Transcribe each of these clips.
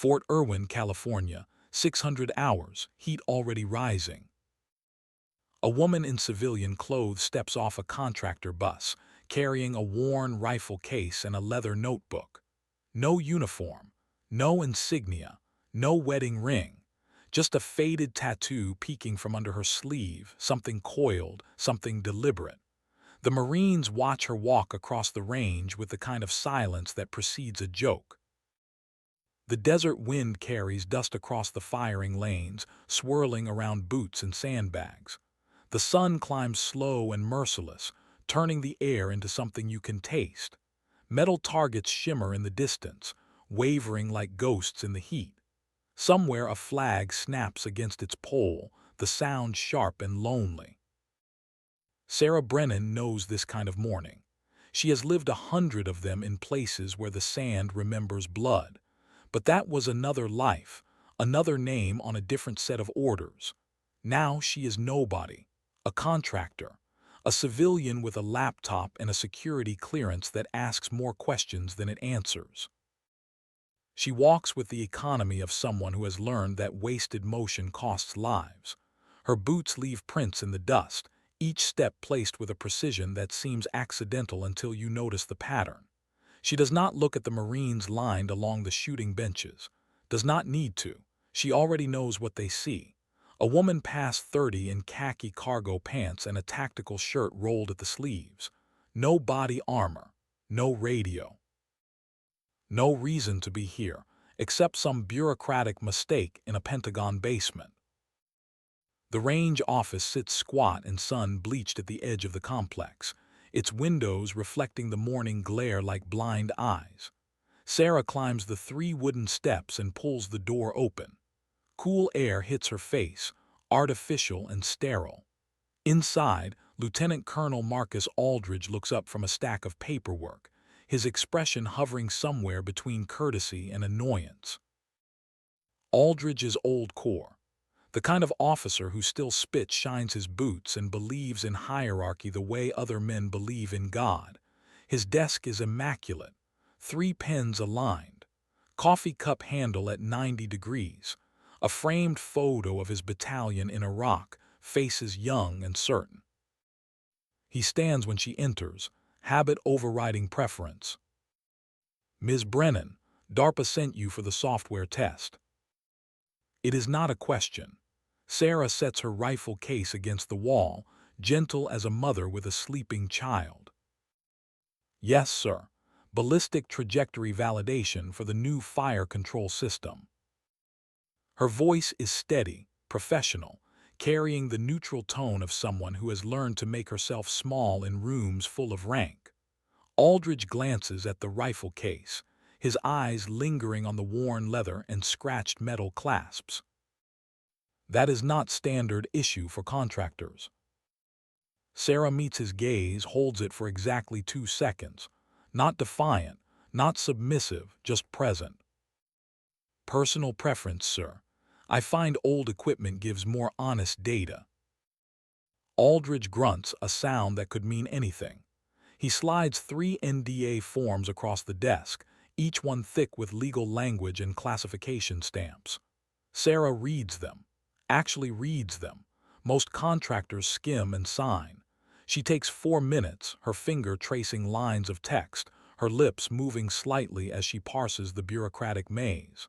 Fort Irwin, California, 600 hours, heat already rising. A woman in civilian clothes steps off a contractor bus, carrying a worn rifle case and a leather notebook. No uniform, no insignia, no wedding ring, just a faded tattoo peeking from under her sleeve, something coiled, something deliberate. The Marines watch her walk across the range with the kind of silence that precedes a joke. The desert wind carries dust across the firing lanes, swirling around boots and sandbags. The sun climbs slow and merciless, turning the air into something you can taste. Metal targets shimmer in the distance, wavering like ghosts in the heat. Somewhere a flag snaps against its pole, the sound sharp and lonely. Sarah Brennan knows this kind of morning. She has lived 100 of them in places where the sand remembers blood. But that was another life, another name on a different set of orders. Now she is nobody, a contractor, a civilian with a laptop and a security clearance that asks more questions than it answers. She walks with the economy of someone who has learned that wasted motion costs lives. Her boots leave prints in the dust, each step placed with a precision that seems accidental until you notice the pattern. She does not look at the Marines lined along the shooting benches. Does not need to. She already knows what they see. A woman past 30 in khaki cargo pants and a tactical shirt rolled at the sleeves. No body armor. No radio. No reason to be here, except some bureaucratic mistake in a Pentagon basement. The range office sits squat and sun-bleached at the edge of the complex, its windows reflecting the morning glare like blind eyes. Sarah climbs the 3 wooden steps and pulls the door open. Cool air hits her face, artificial and sterile. Inside, Lieutenant Colonel Marcus Aldridge looks up from a stack of paperwork, his expression hovering somewhere between courtesy and annoyance. Aldridge is old core. The kind of officer who still spits, shines his boots, and believes in hierarchy the way other men believe in God. His desk is immaculate, 3 pens aligned, coffee cup handle at 90 degrees, a framed photo of his battalion in Iraq, faces young and certain. He stands when she enters, habit overriding preference. "Ms. Brennan, DARPA sent you for the software test." It is not a question. Sarah sets her rifle case against the wall, gentle as a mother with a sleeping child. "Yes, sir. Ballistic trajectory validation for the new fire control system." Her voice is steady, professional, carrying the neutral tone of someone who has learned to make herself small in rooms full of rank. Aldridge glances at the rifle case, his eyes lingering on the worn leather and scratched metal clasps. That is not standard issue for contractors. Sarah meets his gaze, holds it for exactly 2 seconds. Not defiant, not submissive, just present. "Personal preference, sir. I find old equipment gives more honest data." Aldridge grunts, a sound that could mean anything. He slides 3 NDA forms across the desk, each one thick with legal language and classification stamps. Sarah reads them. Actually reads them. Most contractors skim and sign. She takes 4 minutes, her finger tracing lines of text, her lips moving slightly as she parses the bureaucratic maze.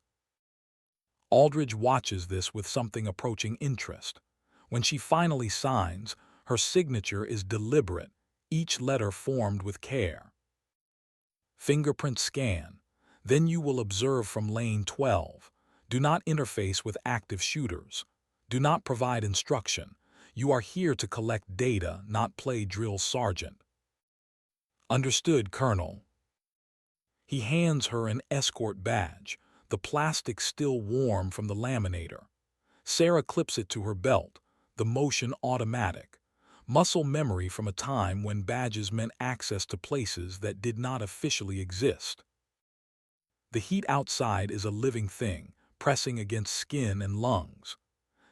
Aldridge watches this with something approaching interest. When she finally signs, her signature is deliberate, each letter formed with care. Fingerprint scan. Then you will observe from lane 12. Do not interface with active shooters. Do not provide instruction. You are here to collect data, not play drill sergeant. "Understood, Colonel." He hands her an escort badge, the plastic still warm from the laminator. Sarah clips it to her belt, the motion automatic. Muscle memory from a time when badges meant access to places that did not officially exist. The heat outside is a living thing, pressing against skin and lungs.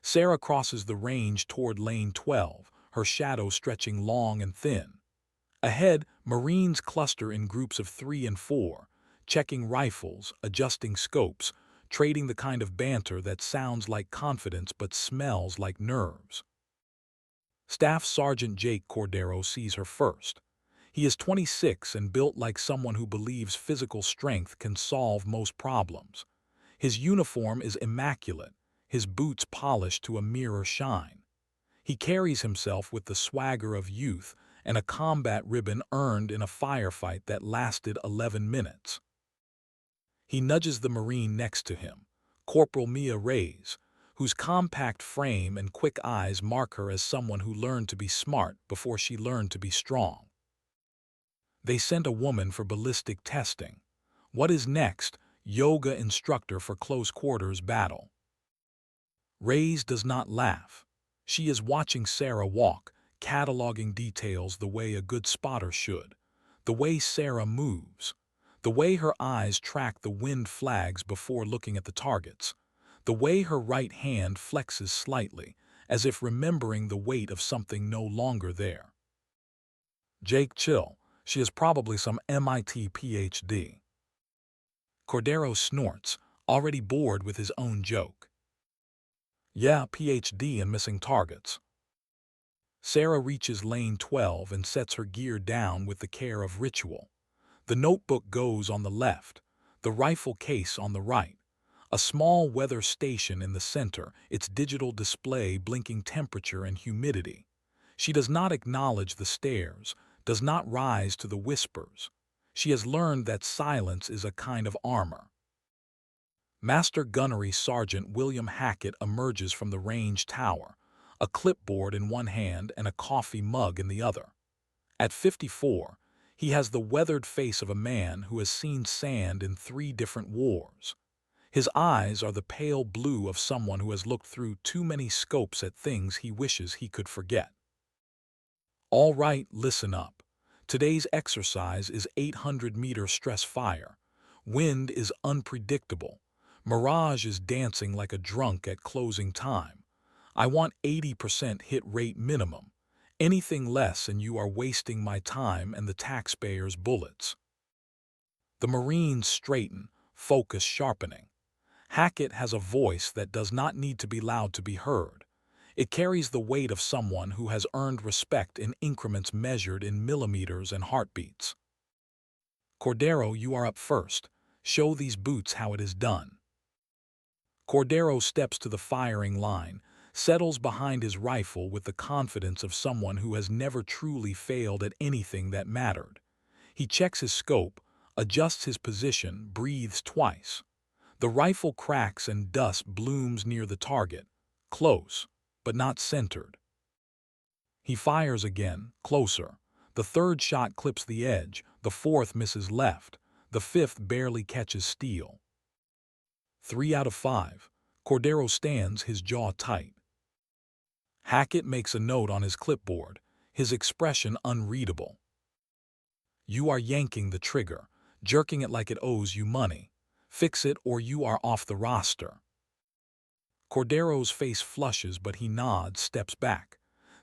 Sarah crosses the range toward lane 12, her shadow stretching long and thin. Ahead, Marines cluster in groups of 3 and 4, checking rifles, adjusting scopes, trading the kind of banter that sounds like confidence but smells like nerves. Staff Sergeant Jake Cordero sees her first. He is 26 and built like someone who believes physical strength can solve most problems. His uniform is immaculate, his boots polished to a mirror shine. He carries himself with the swagger of youth and a combat ribbon earned in a firefight that lasted 11 minutes. He nudges the Marine next to him, Corporal Mia Reyes, whose compact frame and quick eyes mark her as someone who learned to be smart before she learned to be strong. They sent a woman for ballistic testing. What is next? Yoga instructor for close quarters battle. Reyes does not laugh. She is watching Sarah walk, cataloging details the way a good spotter should. The way Sarah moves. The way her eyes track the wind flags before looking at the targets. The way her right hand flexes slightly, as if remembering the weight of something no longer there. Jake, chill. She is probably some MIT PhD. Cordero snorts, already bored with his own joke. Yeah, PhD in missing targets. Sarah reaches lane 12 and sets her gear down with the care of ritual. The notebook goes on the left, the rifle case on the right, a small weather station in the center, its digital display blinking temperature and humidity. She does not acknowledge the stares, does not rise to the whispers. She has learned that silence is a kind of armor. Master Gunnery Sergeant William Hackett emerges from the range tower, a clipboard in one hand and a coffee mug in the other. At 54, he has the weathered face of a man who has seen sand in 3 different wars. His eyes are the pale blue of someone who has looked through too many scopes at things he wishes he could forget. All right, listen up. Today's exercise is 800-meter stress fire. Wind is unpredictable. Mirage is dancing like a drunk at closing time. I want 80% hit rate minimum. Anything less and you are wasting my time and the taxpayers' bullets. The Marines straighten, focus sharpening. Hackett has a voice that does not need to be loud to be heard. It carries the weight of someone who has earned respect in increments measured in millimeters and heartbeats. Cordero, you are up first. Show these boots how it is done. Cordero steps to the firing line, settles behind his rifle with the confidence of someone who has never truly failed at anything that mattered. He checks his scope, adjusts his position, breathes twice. The rifle cracks and dust blooms near the target, close, but not centered. He fires again, closer. The 3rd shot clips the edge, the 4th misses left, the 5th barely catches steel. 3 out of 5. Cordero stands, his jaw tight. Hackett makes a note on his clipboard, his expression unreadable. You are yanking the trigger, jerking it like it owes you money. Fix it or you are off the roster. Cordero's face flushes, but he nods, steps back.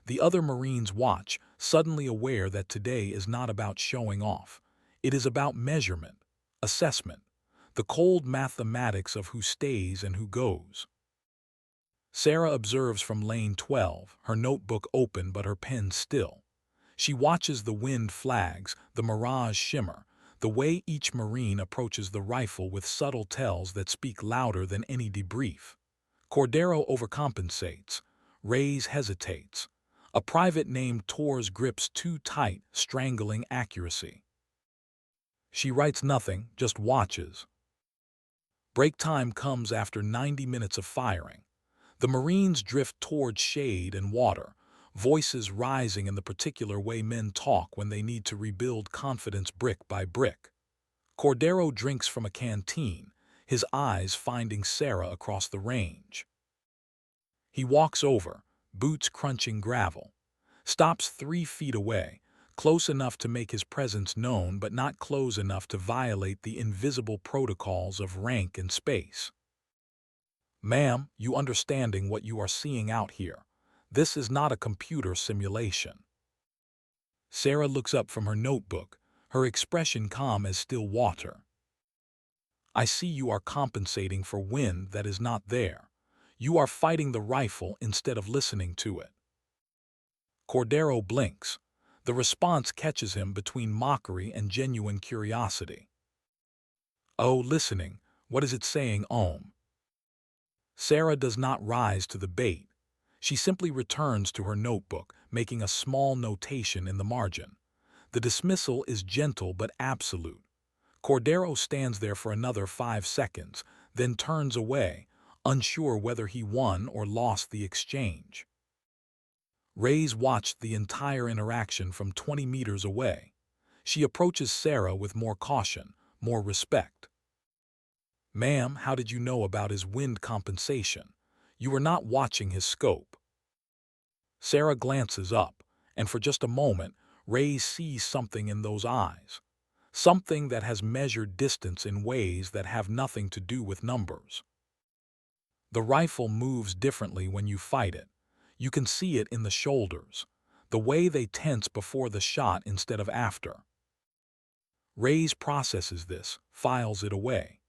The other Marines watch, suddenly aware that today is not about showing off. It is about measurement, assessment, the cold mathematics of who stays and who goes. Sarah observes from lane 12, her notebook open but her pen still. She watches the wind flags, the mirage shimmer, the way each Marine approaches the rifle with subtle tells that speak louder than any debrief. Cordero overcompensates. Reyes hesitates. A private named Torres grips too tight, strangling accuracy. She writes nothing, just watches. Break time comes after 90 minutes of firing. The Marines drift towards shade and water, voices rising in the particular way men talk when they need to rebuild confidence brick by brick. Cordero drinks from a canteen, his eyes finding Sarah across the range. He walks over, boots crunching gravel, stops 3 feet away, close enough to make his presence known but not close enough to violate the invisible protocols of rank and space. Ma'am, you understanding what you are seeing out here. This is not a computer simulation. Sarah looks up from her notebook, her expression calm as still water. I see you are compensating for wind that is not there. You are fighting the rifle instead of listening to it. Cordero blinks. The response catches him between mockery and genuine curiosity. Oh, listening, what is it saying, Ohm? Sarah does not rise to the bait. She simply returns to her notebook, making a small notation in the margin. The dismissal is gentle but absolute. Cordero stands there for another 5 seconds, then turns away, unsure whether he won or lost the exchange. Reyes watched the entire interaction from 20 meters away. She approaches Sarah with more caution, more respect. Ma'am, how did you know about his wind compensation? You were not watching his scope. Sarah glances up, and for just a moment, Reyes sees something in those eyes. Something that has measured distance in ways that have nothing to do with numbers. The rifle moves differently when you fight it. You can see it in the shoulders, the way they tense before the shot instead of after. Reyes processes this, files it away.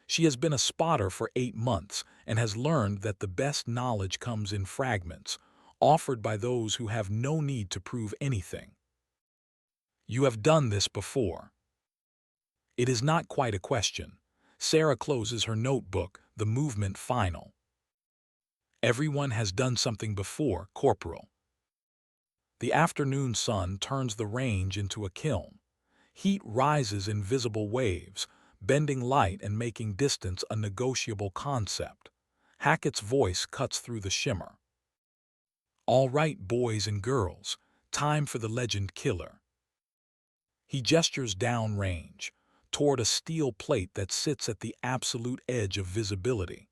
She has been a spotter for 8 months and has learned that the best knowledge comes in fragments, offered by those who have no need to prove anything. You have done this before. It is not quite a question. Sarah closes her notebook, the movement final. Everyone has done something before, Corporal. The afternoon sun turns the range into a kiln. Heat rises in visible waves, bending light and making distance a negotiable concept. Hackett's voice cuts through the shimmer. All right, boys and girls, time for the legend killer. He gestures downrange, toward a steel plate that sits at the absolute edge of visibility.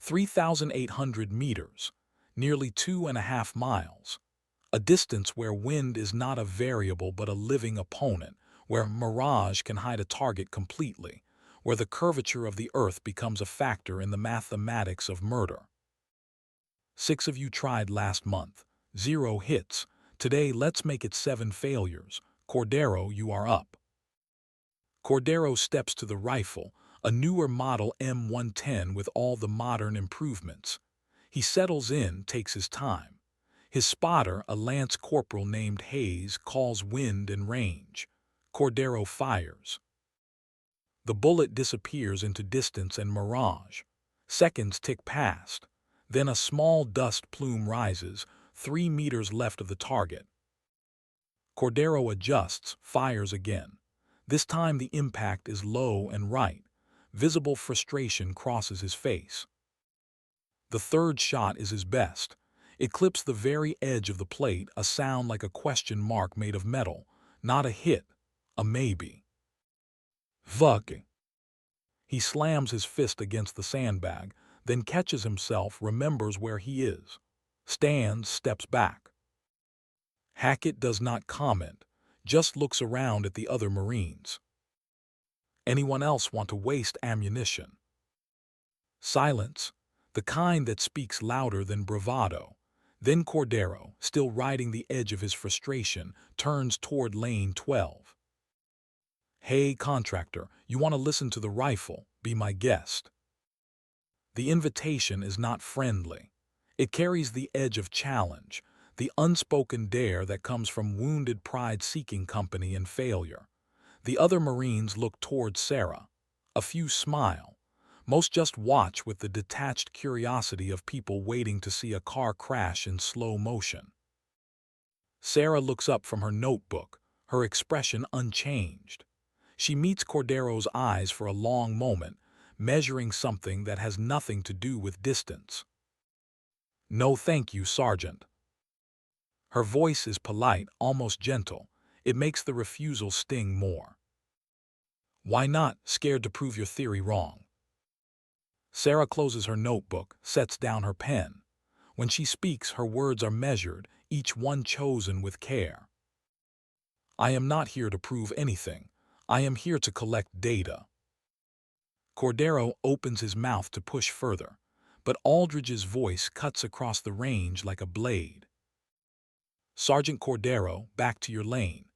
3,800 meters, nearly 2.5 miles. A distance where wind is not a variable but a living opponent, where mirage can hide a target completely, where the curvature of the earth becomes a factor in the mathematics of murder. 6 of you tried last month. 0 hits. Today let's make it 7 failures. Cordero, you are up. Cordero steps to the rifle, a newer model M110 with all the modern improvements. He settles in, takes his time. His spotter, a lance corporal named Hayes, calls wind and range. Cordero fires. The bullet disappears into distance and mirage. Seconds tick past. Then a small dust plume rises, 3 meters left of the target. Cordero adjusts, fires again. This time the impact is low and right. Visible frustration crosses his face. The third shot is his best. It clips the very edge of the plate, a sound like a question mark made of metal. Not a hit, a maybe. Fuck. He slams his fist against the sandbag, then catches himself, remembers where he is. Stands, steps back. Hackett does not comment, just looks around at the other Marines. Anyone else want to waste ammunition? Silence, the kind that speaks louder than bravado. Then Cordero, still riding the edge of his frustration, turns toward lane 12. Hey, contractor, you want to listen to the rifle? Be my guest. The invitation is not friendly. It carries the edge of challenge, the unspoken dare that comes from wounded pride seeking company and failure. The other Marines look toward Sarah. A few smile. Most just watch with the detached curiosity of people waiting to see a car crash in slow motion. Sarah looks up from her notebook, her expression unchanged. She meets Cordero's eyes for a long moment, measuring something that has nothing to do with distance. No thank you, Sergeant. Her voice is polite, almost gentle. It makes the refusal sting more. Why not? Scared to prove your theory wrong. Sarah closes her notebook, sets down her pen. When she speaks, her words are measured, each one chosen with care. I am not here to prove anything. I am here to collect data. Cordero opens his mouth to push further, but Aldridge's voice cuts across the range like a blade. Sergeant Cordero, back to your lane.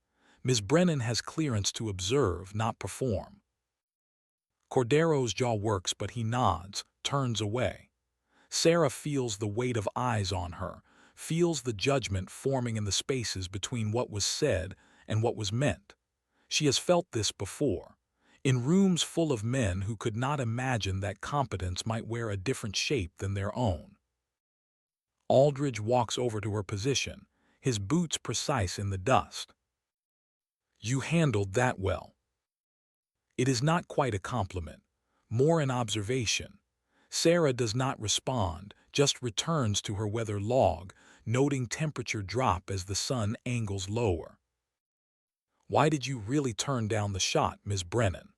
Ms. Brennan has clearance to observe, not perform. Cordero's jaw works, but he nods, turns away. Sarah feels the weight of eyes on her, feels the judgment forming in the spaces between what was said and what was meant. She has felt this before, in rooms full of men who could not imagine that competence might wear a different shape than their own. Aldridge walks over to her position, his boots precise in the dust. "You handled that well." It is not quite a compliment, more an observation. Sarah does not respond, just returns to her weather log, noting temperature drop as the sun angles lower. "Why did you really turn down the shot, Ms. Brennan?"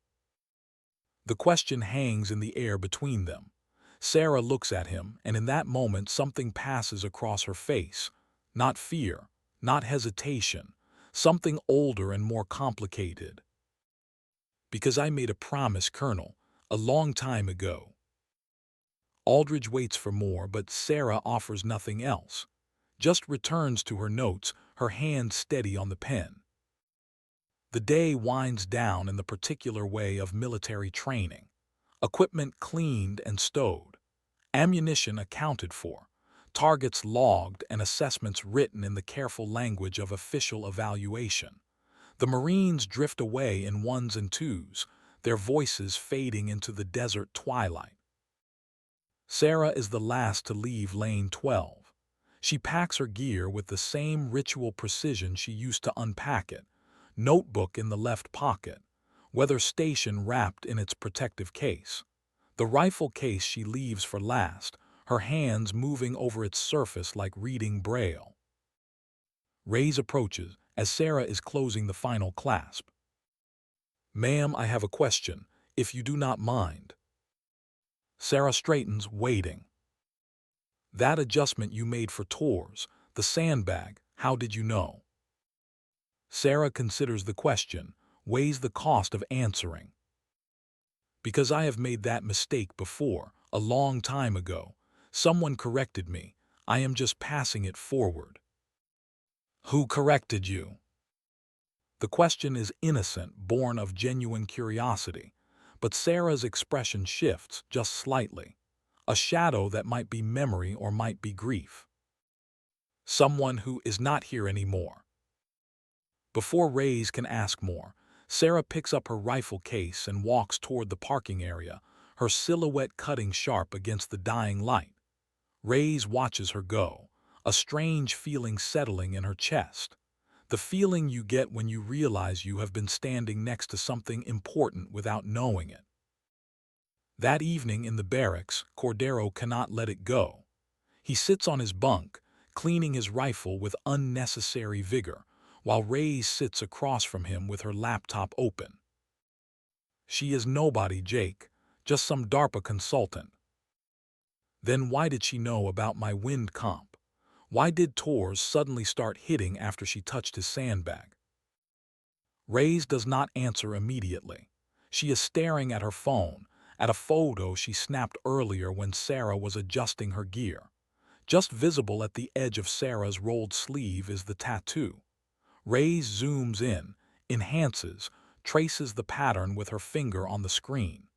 The question hangs in the air between them. Sarah looks at him, and in that moment something passes across her face. Not fear, not hesitation, something older and more complicated. "Because I made a promise, Colonel, a long time ago." Aldridge waits for more, but Sarah offers nothing else. Just returns to her notes, her hand steady on the pen. The day winds down in the particular way of military training. Equipment cleaned and stowed. Ammunition accounted for. Targets logged and assessments written in the careful language of official evaluation. The Marines drift away in ones and twos, their voices fading into the desert twilight. Sarah is the last to leave Lane 12. She packs her gear with the same ritual precision she used to unpack it, notebook in the left pocket, weather station wrapped in its protective case. The rifle case she leaves for last, her hands moving over its surface like reading Braille. Reyes approaches as Sarah is closing the final clasp. "Ma'am, I have a question, if you do not mind." Sarah straightens, waiting. "That adjustment you made for tours, the sandbag, how did you know?" Sarah considers the question, weighs the cost of answering. "Because I have made that mistake before, a long time ago. Someone corrected me. I am just passing it forward." "Who corrected you?" The question is innocent, born of genuine curiosity, but Sarah's expression shifts just slightly. A shadow that might be memory or might be grief. "Someone who is not here anymore." Before Reyes can ask more, Sarah picks up her rifle case and walks toward the parking area, her silhouette cutting sharp against the dying light. Reyes watches her go, a strange feeling settling in her chest. The feeling you get when you realize you have been standing next to something important without knowing it. That evening in the barracks, Cordero cannot let it go. He sits on his bunk, cleaning his rifle with unnecessary vigor, while Reyes sits across from him with her laptop open. "She is nobody, Jake, just some DARPA consultant." "Then why did she know about my wind comp? Why did Tors suddenly start hitting after she touched his sandbag?" Reyes does not answer immediately. She is staring at her phone, at a photo she snapped earlier when Sarah was adjusting her gear. Just visible at the edge of Sarah's rolled sleeve is the tattoo. Reyes zooms in, enhances, traces the pattern with her finger on the screen.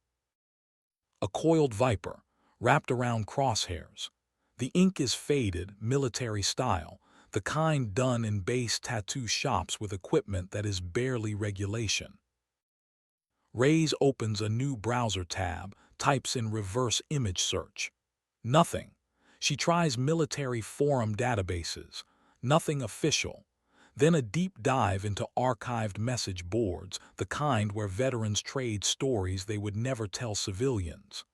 A coiled viper, wrapped around crosshairs. The ink is faded, military style, the kind done in base tattoo shops with equipment that is barely regulation. Reyes opens a new browser tab, types in reverse image search. Nothing. She tries military forum databases. Nothing official. Then a deep dive into archived message boards, the kind where veterans trade stories they would never tell civilians.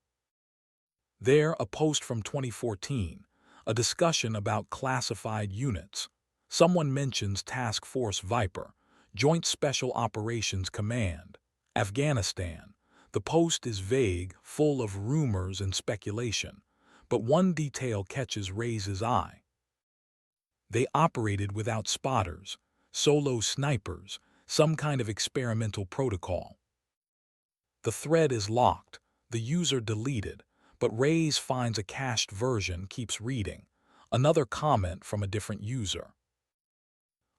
There, a post from 2014, a discussion about classified units. Someone mentions Task Force Viper, Joint Special Operations Command, Afghanistan. The post is vague, full of rumors and speculation, but one detail catches Reyes' eye. They operated without spotters, solo snipers, some kind of experimental protocol. The thread is locked, the user deleted, but Reyes finds a cached version, keeps reading. Another comment from a different user.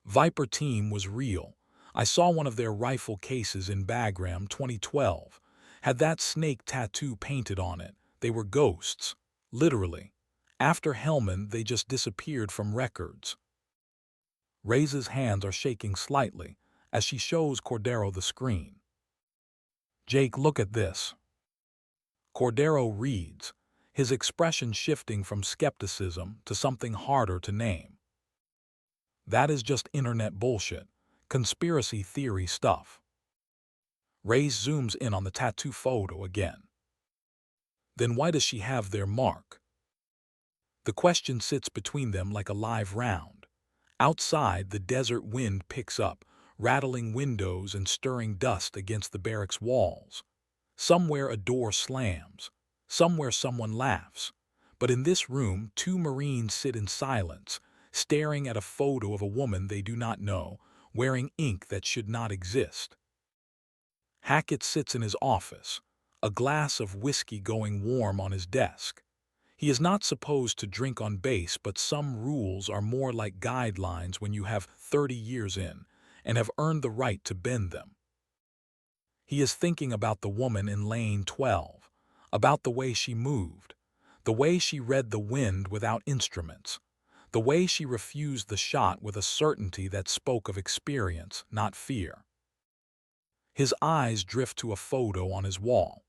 "Viper team was real. I saw one of their rifle cases in Bagram 2012. had that snake tattoo painted on it. They were ghosts, literally. After Hellman, they just disappeared from records. Ray's hands are shaking slightly as she shows Cordero the screen. "Jake, look at this." Cordero reads, his expression shifting from skepticism to something harder to name. "That is just internet bullshit, conspiracy theory stuff." Ray zooms in on the tattoo photo again. "Then why does she have their mark?" The question sits between them like a live round. Outside, the desert wind picks up, rattling windows and stirring dust against the barracks walls. Somewhere a door slams. Somewhere someone laughs. But in this room, two Marines sit in silence, staring at a photo of a woman they do not know, wearing ink that should not exist. Hackett sits in his office, a glass of whiskey going warm on his desk. He is not supposed to drink on base, but some rules are more like guidelines when you have 30 years in and have earned the right to bend them. He is thinking about the woman in lane 12, about the way she moved, the way she read the wind without instruments, the way she refused the shot with a certainty that spoke of experience, not fear. His eyes drift to a photo on his wall.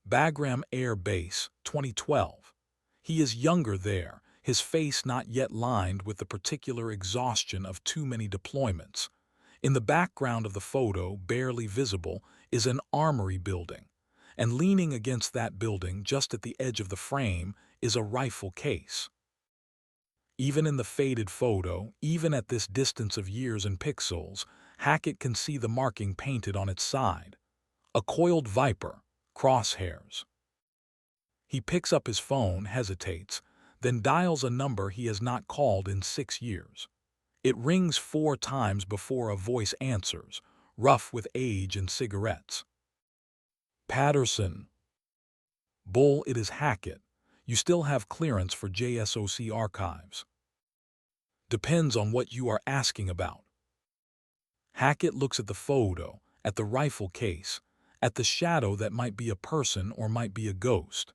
Bagram Air Base, 2012. He is younger there, his face not yet lined with the particular exhaustion of too many deployments. In the background of the photo, barely visible, is an armory building, and leaning against that building just at the edge of the frame is a rifle case. Even in the faded photo, even at this distance of years and pixels, Hackett can see the marking painted on its side. A coiled viper, crosshairs. He picks up his phone, hesitates, then dials a number he has not called in 6 years. It rings 4 times before a voice answers, rough with age and cigarettes. "Patterson." "Bull, it is Hackett. You still have clearance for JSOC archives." "Depends on what you are asking about." Hackett looks at the photo, at the rifle case, at the shadow that might be a person or might be a ghost.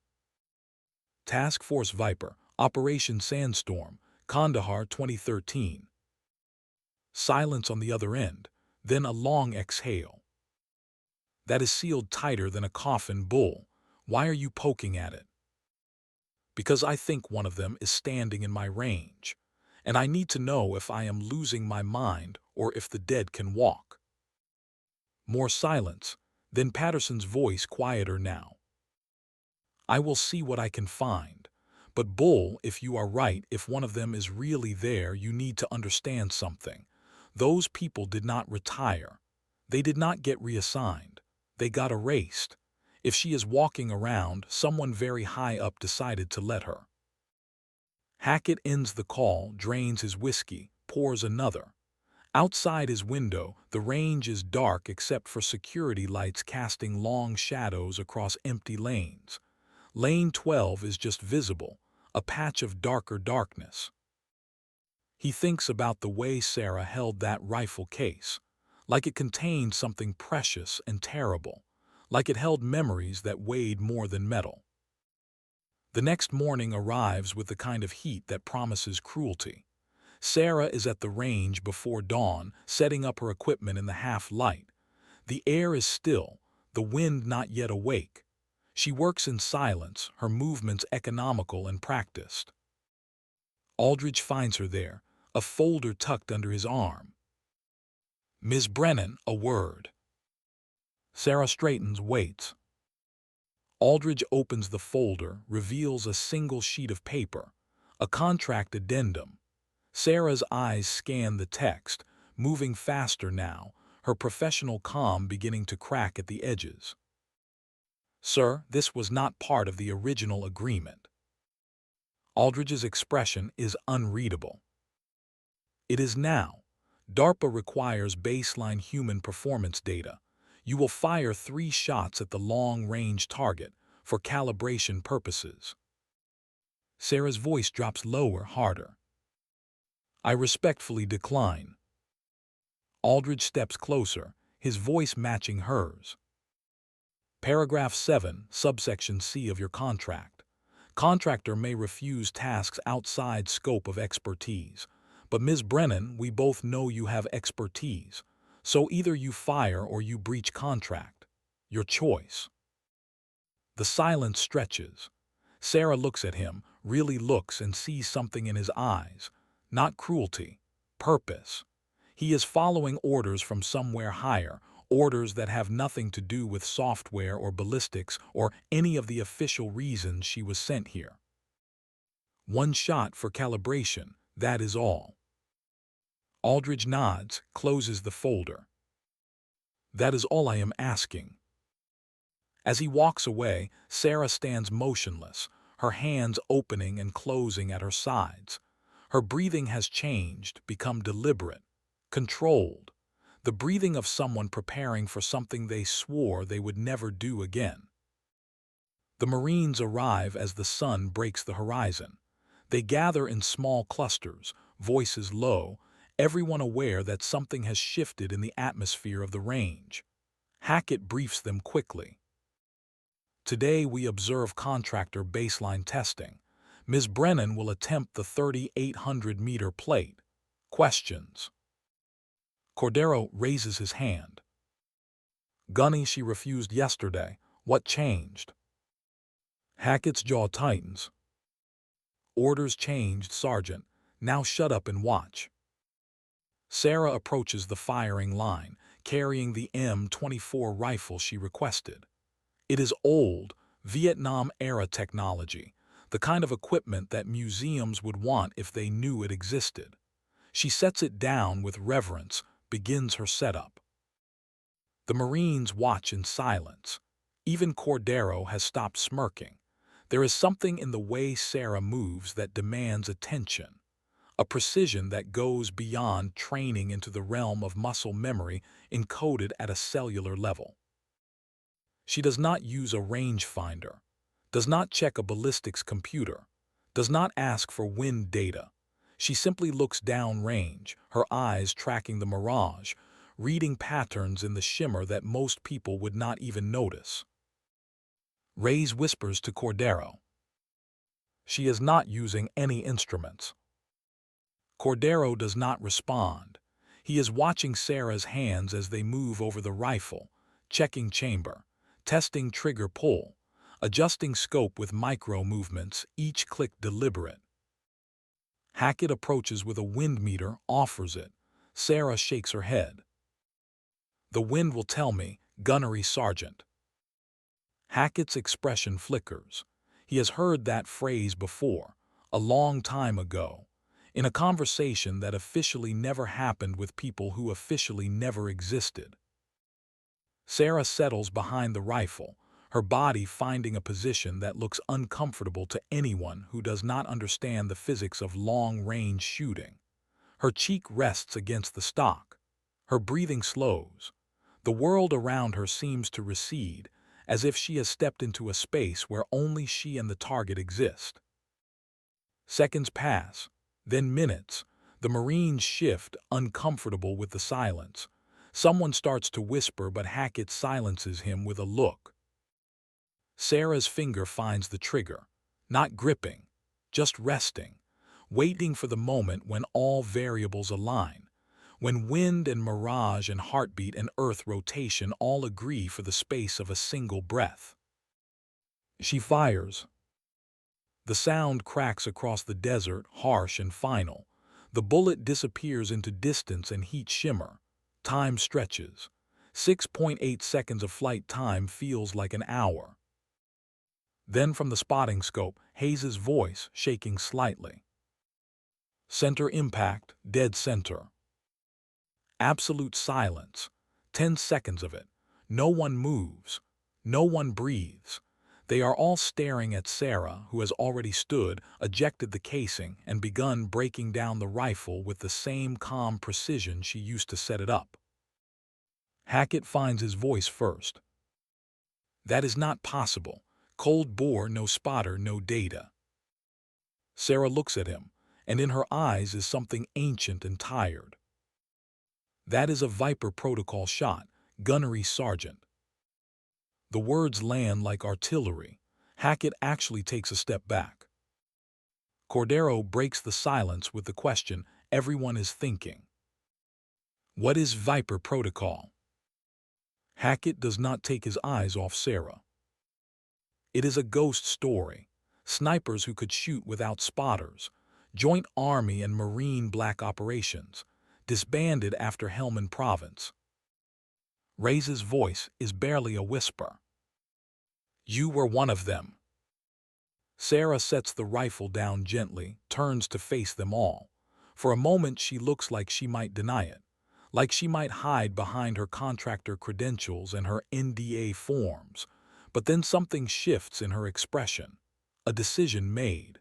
Task Force Viper, Operation Sandstorm, Kandahar 2013. Silence on the other end, then a long exhale. "That is sealed tighter than a coffin, Bull. Why are you poking at it?" "Because I think one of them is standing in my range, and I need to know if I am losing my mind or if the dead can walk." More silence, then Patterson's voice quieter now. "I will see what I can find. But Bull, if you are right, if one of them is really there, you need to understand something. Those people did not retire. They did not get reassigned. They got erased. If she is walking around, someone very high up decided to let her." Hackett ends the call, drains his whiskey, pours another. Outside his window, the range is dark except for security lights casting long shadows across empty lanes. Lane 12 is just visible, a patch of darker darkness. He thinks about the way Sarah held that rifle case, like it contained something precious and terrible, like it held memories that weighed more than metal. The next morning arrives with the kind of heat that promises cruelty. Sarah is at the range before dawn, setting up her equipment in the half-light. The air is still, the wind not yet awake. She works in silence, her movements economical and practiced. Aldridge finds her there, a folder tucked under his arm. "Ms. Brennan, a word." Sarah straightens, waits. Aldridge opens the folder, reveals a single sheet of paper, a contract addendum. Sarah's eyes scan the text, moving faster now, her professional calm beginning to crack at the edges. "Sir, this was not part of the original agreement." Aldridge's expression is unreadable. "It is now. DARPA requires baseline human performance data. You will fire 3 shots at the long-range target for calibration purposes." Sarah's voice drops lower, harder. "I respectfully decline." Aldridge steps closer, his voice matching hers. Paragraph 7, subsection C of your contract. Contractor may refuse tasks outside scope of expertise. But Ms. Brennan, we both know you have expertise. So either you fire or you breach contract. Your choice. The silence stretches. Sarah looks at him, really looks, and sees something in his eyes. Not cruelty. Purpose. He is following orders from somewhere higher, orders that have nothing to do with software or ballistics or any of the official reasons she was sent here. One shot for calibration, that is all. Aldridge nods, closes the folder. That is all I am asking. As he walks away, Sarah stands motionless, her hands opening and closing at her sides. Her breathing has changed, become deliberate, controlled. The breathing of someone preparing for something they swore they would never do again. The Marines arrive as the sun breaks the horizon. They gather in small clusters, voices low, everyone aware that something has shifted in the atmosphere of the range. Hackett briefs them quickly. Today we observe contractor baseline testing. Ms. Brennan will attempt the 3,800-meter plate. Questions. Cordero raises his hand. Gunny, she refused yesterday. What changed? Hackett's jaw tightens. Orders changed, Sergeant. Now shut up and watch. Sarah approaches the firing line, carrying the M24 rifle she requested. It is old, Vietnam-era technology, the kind of equipment that museums would want if they knew it existed. She sets it down with reverence, begins her setup. The Marines watch in silence. Even Cordero has stopped smirking. There is something in the way Sarah moves that demands attention, a precision that goes beyond training into the realm of muscle memory encoded at a cellular level. She does not use a rangefinder, does not check a ballistics computer, does not ask for wind data. She simply looks downrange, her eyes tracking the mirage, reading patterns in the shimmer that most people would not even notice. Reyes whispers to Cordero. She is not using any instruments. Cordero does not respond. He is watching Sarah's hands as they move over the rifle, checking chamber, testing trigger pull, adjusting scope with micro movements, each click deliberate. Hackett approaches with a wind meter, offers it. Sarah shakes her head. The wind will tell me, gunnery sergeant. Hackett's expression flickers. He has heard that phrase before, a long time ago, in a conversation that officially never happened with people who officially never existed. Sarah settles behind the rifle, her body finding a position that looks uncomfortable to anyone who does not understand the physics of long-range shooting. Her cheek rests against the stock. Her breathing slows. The world around her seems to recede, as if she has stepped into a space where only she and the target exist. Seconds pass, then minutes. The Marines shift, uncomfortable with the silence. Someone starts to whisper, but Hackett silences him with a look. Sarah's finger finds the trigger, not gripping, just resting, waiting for the moment when all variables align, when wind and mirage and heartbeat and earth rotation all agree for the space of a single breath. She fires. The sound cracks across the desert, harsh and final. The bullet disappears into distance and heat shimmer. Time stretches. 6.8 seconds of flight time feels like an hour. Then from the spotting scope, Hayes's voice shaking slightly. Center impact, dead center. Absolute silence. 10 seconds of it. No one moves. No one breathes. They are all staring at Sarah, who has already stood, ejected the casing, and begun breaking down the rifle with the same calm precision she used to set it up. Hackett finds his voice first. That is not possible. Cold bore, no spotter, no data. Sarah looks at him, and in her eyes is something ancient and tired. That is a Viper protocol shot, gunnery sergeant. The words land like artillery. Hackett actually takes a step back. Cordero breaks the silence with the question everyone is thinking. What is Viper Protocol? Hackett does not take his eyes off Sarah. It is a ghost story. Snipers who could shoot without spotters. Joint Army and Marine black operations. Disbanded after Helmand Province. Reyes' voice is barely a whisper. You were one of them. Sarah sets the rifle down gently, turns to face them all. For a moment she looks like she might deny it, like she might hide behind her contractor credentials and her NDA forms. But then something shifts in her expression. A decision made.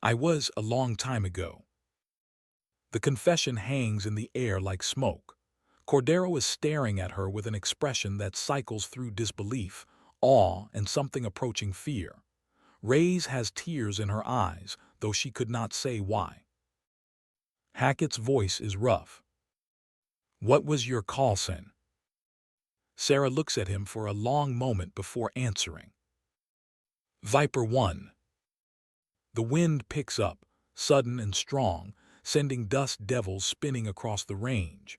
I was a long time ago. The confession hangs in the air like smoke. Cordero is staring at her with an expression that cycles through disbelief, awe, and something approaching fear. Reyes has tears in her eyes, though she could not say why. Hackett's voice is rough. What was your call sign? Sarah looks at him for a long moment before answering. Viper 1. The wind picks up, sudden and strong, sending dust devils spinning across the range.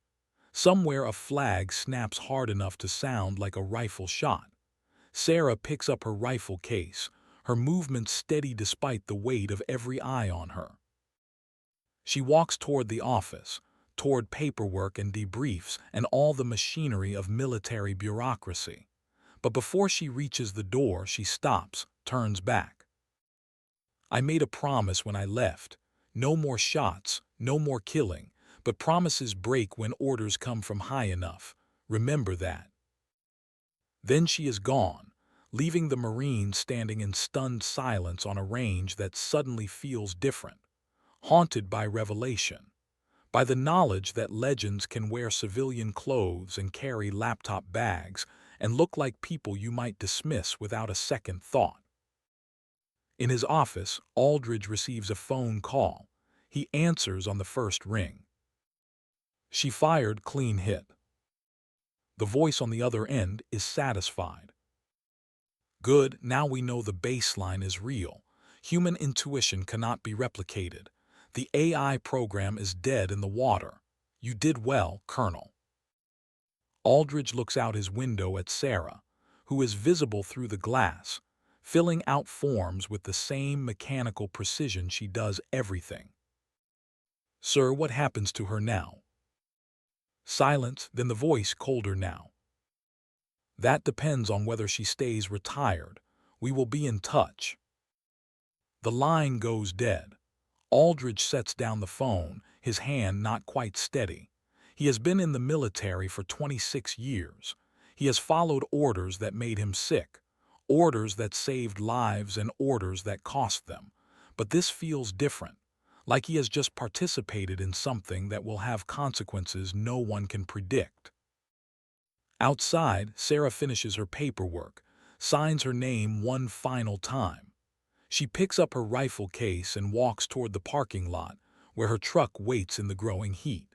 Somewhere a flag snaps hard enough to sound like a rifle shot. Sarah picks up her rifle case, her movements steady despite the weight of every eye on her. She walks toward the office, toward paperwork and debriefs and all the machinery of military bureaucracy. But before she reaches the door, she stops, turns back. I made a promise when I left. No more shots, no more killing, but promises break when orders come from high enough. Remember that. Then she is gone, leaving the Marines standing in stunned silence on a range that suddenly feels different, haunted by revelation, by the knowledge that legends can wear civilian clothes and carry laptop bags and look like people you might dismiss without a second thought. In his office, Aldridge receives a phone call. He answers on the first ring. She fired, clean hit. The voice on the other end is satisfied. Good, now we know the baseline is real. Human intuition cannot be replicated. The AI program is dead in the water. You did well, Colonel. Aldridge looks out his window at Sarah, who is visible through the glass, filling out forms with the same mechanical precision she does everything. Sir, what happens to her now? Silence, then the voice colder now. That depends on whether she stays retired. We will be in touch. The line goes dead. Aldridge sets down the phone, his hand not quite steady. He has been in the military for 26 years. He has followed orders that made him sick, orders that saved lives and orders that cost them. But this feels different, like he has just participated in something that will have consequences no one can predict. Outside, Sarah finishes her paperwork, signs her name one final time. She picks up her rifle case and walks toward the parking lot, where her truck waits in the growing heat.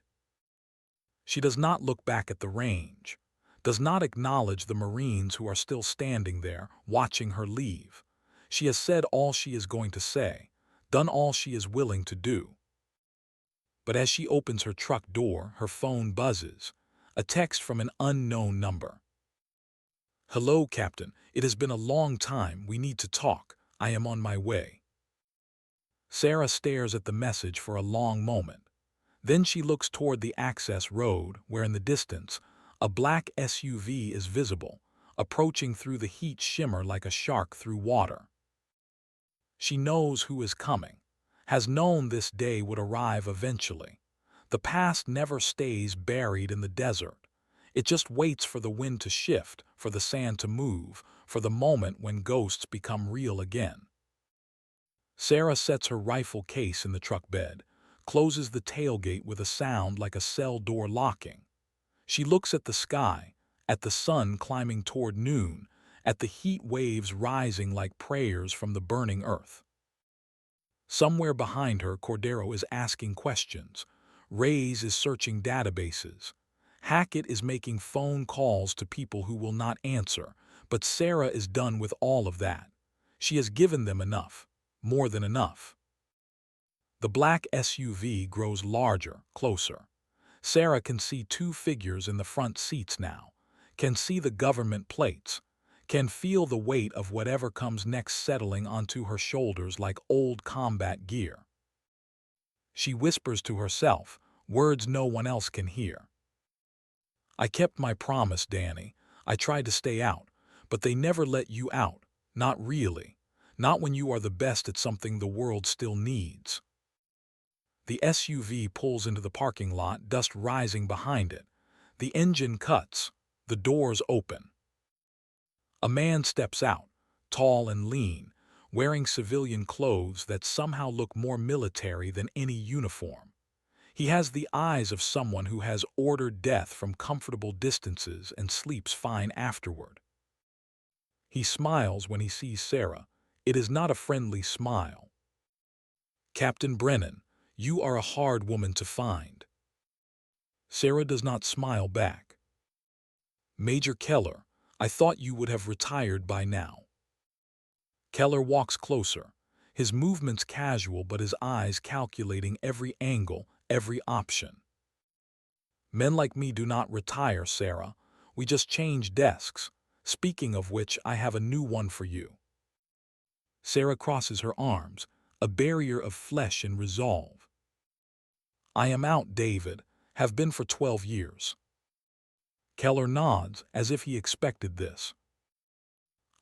She does not look back at the range, does not acknowledge the Marines who are still standing there, watching her leave. She has said all she is going to say, done all she is willing to do. But as she opens her truck door, her phone buzzes. A text from an unknown number. Hello, Captain. It has been a long time. We need to talk. I am on my way. Sarah stares at the message for a long moment. Then she looks toward the access road, where in the distance, a black SUV is visible, approaching through the heat shimmer like a shark through water. She knows who is coming, has known this day would arrive eventually. The past never stays buried in the desert. It just waits for the wind to shift, for the sand to move, for the moment when ghosts become real again. Sarah sets her rifle case in the truck bed, closes the tailgate with a sound like a cell door locking. She looks at the sky, at the sun climbing toward noon, at the heat waves rising like prayers from the burning earth. Somewhere behind her, Cordero is asking questions. Reyes is searching databases. Hackett is making phone calls to people who will not answer, But Sarah is done with all of that. She has given them enough. More than enough. The black SUV grows larger, closer. Sarah can see two figures in the front seats now, can see the government plates, can feel the weight of whatever comes next settling onto her shoulders like old combat gear. She whispers to herself, words no one else can hear. I kept my promise, Danny. I tried to stay out, but they never let you out. Not really. Not when you are the best at something the world still needs. The SUV pulls into the parking lot, dust rising behind it. The engine cuts. The doors open. A man steps out, tall and lean, wearing civilian clothes that somehow look more military than any uniform. He has the eyes of someone who has ordered death from comfortable distances and sleeps fine afterward. He smiles when he sees Sarah. It is not a friendly smile. Captain Brennan, you are a hard woman to find. Sarah does not smile back. Major Keller, I thought you would have retired by now. Keller walks closer, his movements casual but his eyes calculating every angle, every option. Men like me do not retire, Sarah. We just change desks. Speaking of which, I have a new one for you. Sarah crosses her arms, a barrier of flesh and resolve. I am out, David. Have been for 12 years. Keller nods, as if he expected this.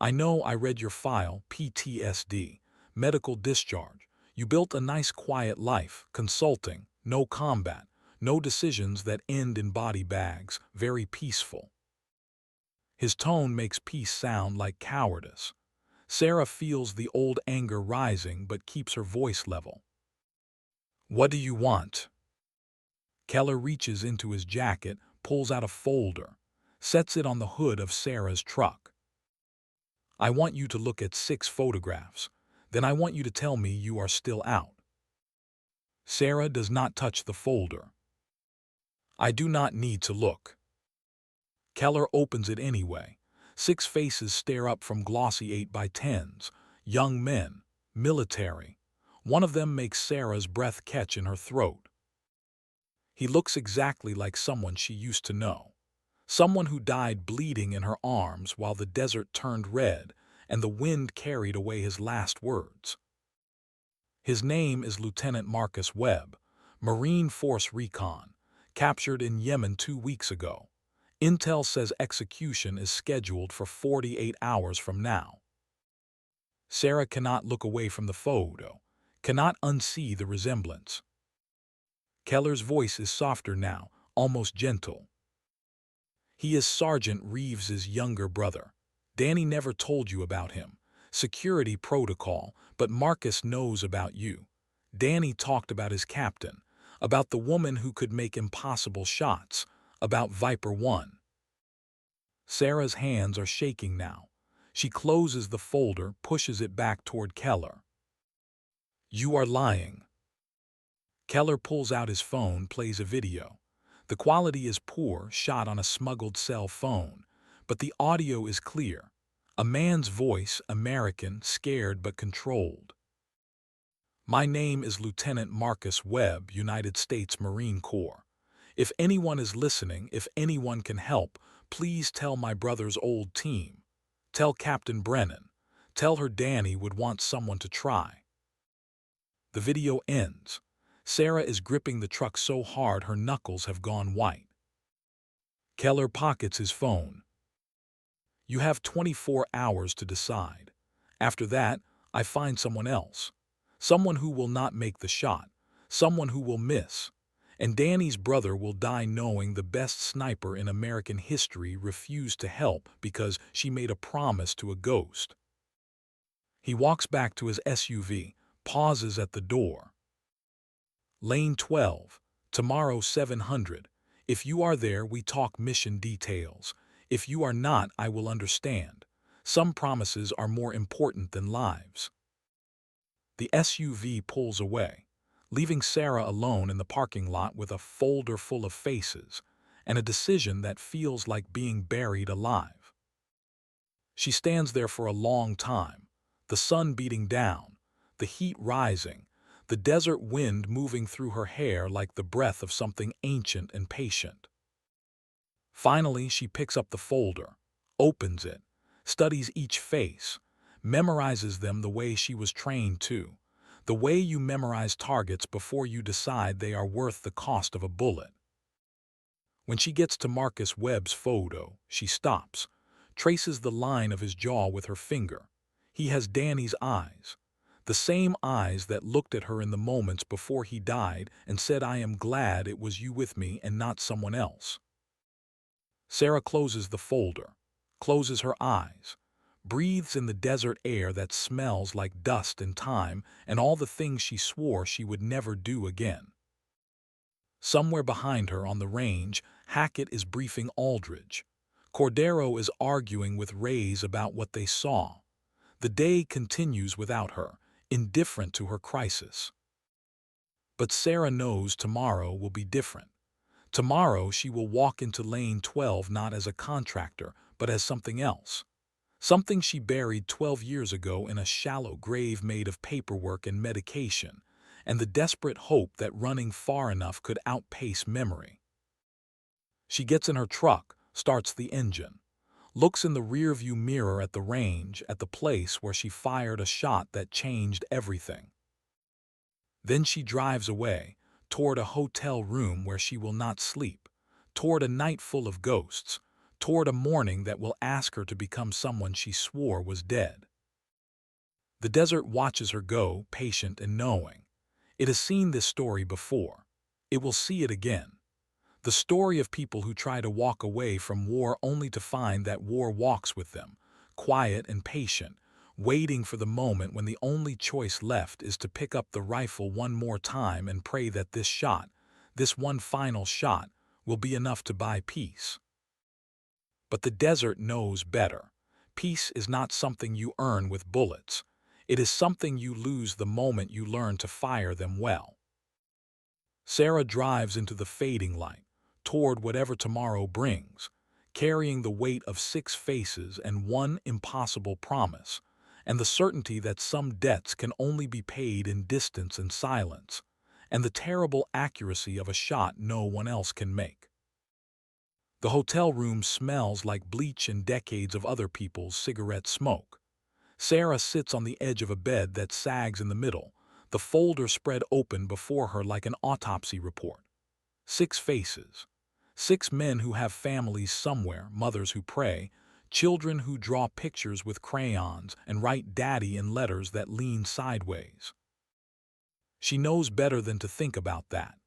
I know, I read your file, PTSD, medical discharge. You built a nice quiet life, consulting, no combat, no decisions that end in body bags, very peaceful. His tone makes peace sound like cowardice. Sarah feels the old anger rising but keeps her voice level. What do you want? Keller reaches into his jacket, pulls out a folder, sets it on the hood of Sarah's truck. I want you to look at 6 photographs. Then I want you to tell me you are still out. Sarah does not touch the folder. I do not need to look. Keller opens it anyway. 6 faces stare up from glossy 8x10s. Young men. Military. One of them makes Sarah's breath catch in her throat. He looks exactly like someone she used to know. Someone who died bleeding in her arms while the desert turned red and the wind carried away his last words. His name is Lieutenant Marcus Webb, Marine Force Recon, captured in Yemen 2 weeks ago. Intel says execution is scheduled for 48 hours from now. Sarah cannot look away from the photo, cannot unsee the resemblance. Keller's voice is softer now, almost gentle. He is Sergeant Reeves's younger brother. Danny never told you about him. Security protocol, but Marcus knows about you. Danny talked about his captain, about the woman who could make impossible shots, about Viper 1. Sarah's hands are shaking now. She closes the folder, pushes it back toward Keller. You are lying. Keller pulls out his phone, plays a video. The quality is poor, shot on a smuggled cell phone, but the audio is clear. A man's voice, American, scared but controlled. My name is Lieutenant Marcus Webb, United States Marine Corps. If anyone is listening, if anyone can help, please tell my brother's old team. Tell Captain Brennan. Tell her Danny would want someone to try. The video ends. Sarah is gripping the truck so hard her knuckles have gone white. Keller pockets his phone. You have 24 hours to decide. After that, I find someone else. Someone who will not make the shot. Someone who will miss. And Danny's brother will die knowing the best sniper in American history refused to help because she made a promise to a ghost. He walks back to his SUV, pauses at the door. Lane 12, tomorrow 700. If you are there, we talk mission details. If you are not, I will understand. Some promises are more important than lives. The SUV pulls away, leaving Sarah alone in the parking lot with a folder full of faces and a decision that feels like being buried alive. She stands there for a long time, the sun beating down, the heat rising, the desert wind moving through her hair like the breath of something ancient and patient. Finally, she picks up the folder, opens it, studies each face, memorizes them the way she was trained to, the way you memorize targets before you decide they are worth the cost of a bullet. When she gets to Marcus Webb's photo, she stops, traces the line of his jaw with her finger. He has Danny's eyes, the same eyes that looked at her in the moments before he died and said, "I am glad it was you with me and not someone else." Sarah closes the folder, closes her eyes, breathes in the desert air that smells like dust and time and all the things she swore she would never do again. Somewhere behind her on the range, Hackett is briefing Aldridge. Cordero is arguing with Reyes about what they saw. The day continues without her, indifferent to her crisis. But Sarah knows tomorrow will be different. Tomorrow she will walk into Lane 12 not as a contractor, but as something else. Something she buried 12 years ago in a shallow grave made of paperwork and medication, and the desperate hope that running far enough could outpace memory. She gets in her truck, starts the engine, looks in the rearview mirror at the range, at the place where she fired a shot that changed everything. Then she drives away, toward a hotel room where she will not sleep, toward a night full of ghosts, toward a morning that will ask her to become someone she swore was dead. The desert watches her go, patient and knowing. It has seen this story before. It will see it again. The story of people who try to walk away from war only to find that war walks with them, quiet and patient, waiting for the moment when the only choice left is to pick up the rifle one more time and pray that this shot, this one final shot, will be enough to buy peace. But the desert knows better. Peace is not something you earn with bullets. It is something you lose the moment you learn to fire them well. Sarah drives into the fading light, toward whatever tomorrow brings, carrying the weight of 6 faces and one impossible promise, and the certainty that some debts can only be paid in distance and silence, and the terrible accuracy of a shot no one else can make. The hotel room smells like bleach and decades of other people's cigarette smoke. Sarah sits on the edge of a bed that sags in the middle, the folder spread open before her like an autopsy report. 6 faces. 6 men who have families somewhere, mothers who pray, children who draw pictures with crayons and write daddy in letters that lean sideways. She knows better than to think about that.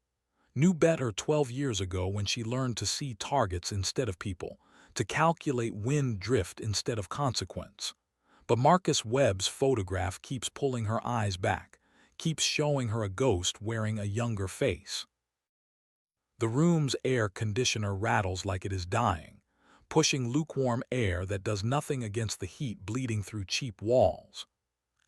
Knew better 12 years ago when she learned to see targets instead of people, to calculate wind drift instead of consequence. But Marcus Webb's photograph keeps pulling her eyes back, keeps showing her a ghost wearing a younger face. The room's air conditioner rattles like it is dying, pushing lukewarm air that does nothing against the heat bleeding through cheap walls.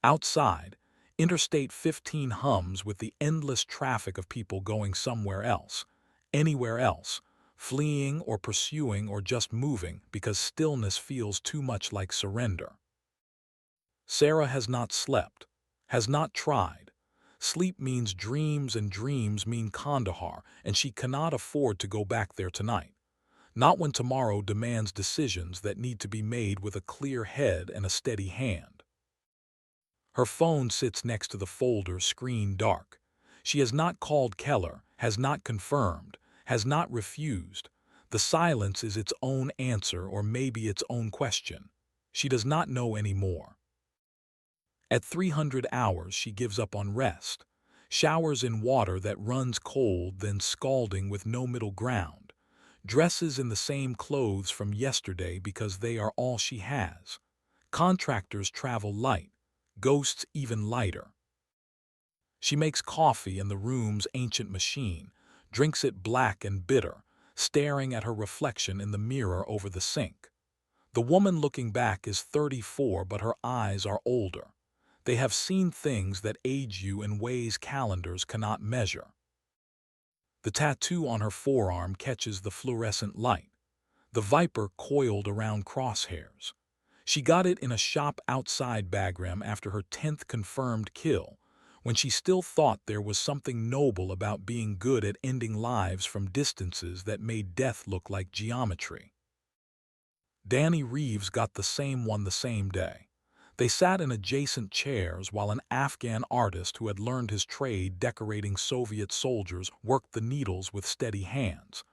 Outside, Interstate 15 hums with the endless traffic of people going somewhere else, anywhere else, fleeing or pursuing or just moving because stillness feels too much like surrender. Sarah has not slept, has not tried. Sleep means dreams and dreams mean Kandahar, and she cannot afford to go back there tonight. Not when tomorrow demands decisions that need to be made with a clear head and a steady hand. Her phone sits next to the folder, screen dark. She has not called Keller, has not confirmed, has not refused. The silence is its own answer or maybe its own question. She does not know anymore. At 300 hours she gives up on rest, showers in water that runs cold then scalding with no middle ground, dresses in the same clothes from yesterday because they are all she has. Contractors travel light, ghosts even lighter. She makes coffee in the room's ancient machine, drinks it black and bitter, staring at her reflection in the mirror over the sink. The woman looking back is 34, but her eyes are older. They have seen things that age you in ways calendars cannot measure. The tattoo on her forearm catches the fluorescent light, the viper coiled around crosshairs. She got it in a shop outside Bagram after her 10th confirmed kill, when she still thought there was something noble about being good at ending lives from distances that made death look like geometry. Danny Reeves got the same one the same day. They sat in adjacent chairs while an Afghan artist who had learned his trade decorating Soviet soldiers worked the needles with steady hands.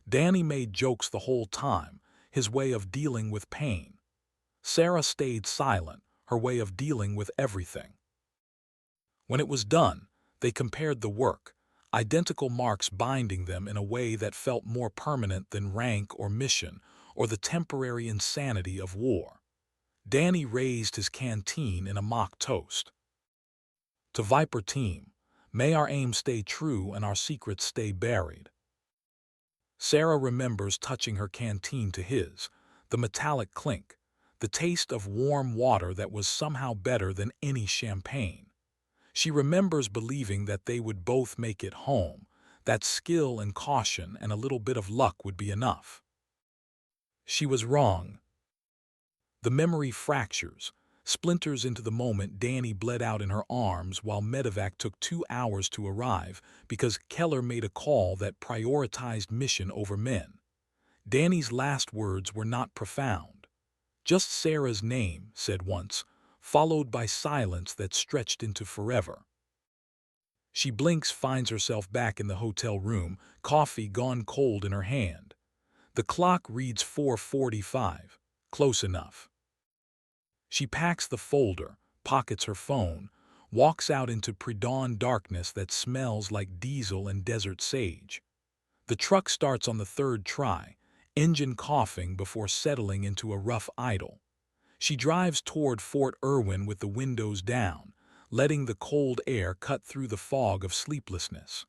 Danny made jokes the whole time, his way of dealing with pain. Sarah stayed silent, her way of dealing with everything. When it was done, they compared the work, identical marks binding them in a way that felt more permanent than rank or mission or the temporary insanity of war. Danny raised his canteen in a mock toast. To Viper Team, may our aim stay true and our secrets stay buried. Sarah remembers touching her canteen to his, the metallic clink, the taste of warm water that was somehow better than any champagne. She remembers believing that they would both make it home, that skill and caution and a little bit of luck would be enough. She was wrong. The memory fractures, splinters into the moment Danny bled out in her arms while medevac took 2 hours to arrive because Keller made a call that prioritized mission over men. Danny's last words were not profound. Just Sarah's name, said once, followed by silence that stretched into forever. She blinks, finds herself back in the hotel room, coffee gone cold in her hand. The clock reads 4:45. Close enough. She packs the folder, pockets her phone, walks out into pre-dawn darkness that smells like diesel and desert sage. The truck starts on the third try, engine coughing before settling into a rough idle. She drives toward Fort Irwin with the windows down, letting the cold air cut through the fog of sleeplessness.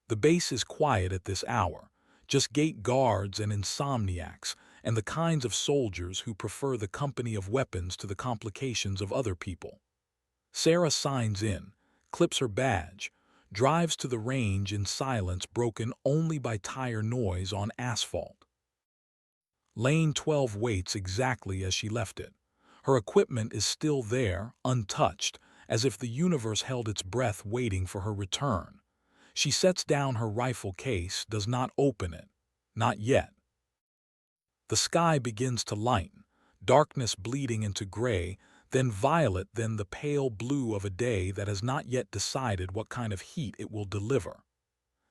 The base is quiet at this hour, just gate guards and insomniacs, and the kinds of soldiers who prefer the company of weapons to the complications of other people. Sarah signs in, clips her badge, drives to the range in silence broken only by tire noise on asphalt. Lane 12 waits exactly as she left it. Her equipment is still there, untouched, as if the universe held its breath waiting for her return. She sets down her rifle case, does not open it. Not yet. The sky begins to lighten, darkness bleeding into gray, then violet, then the pale blue of a day that has not yet decided what kind of heat it will deliver.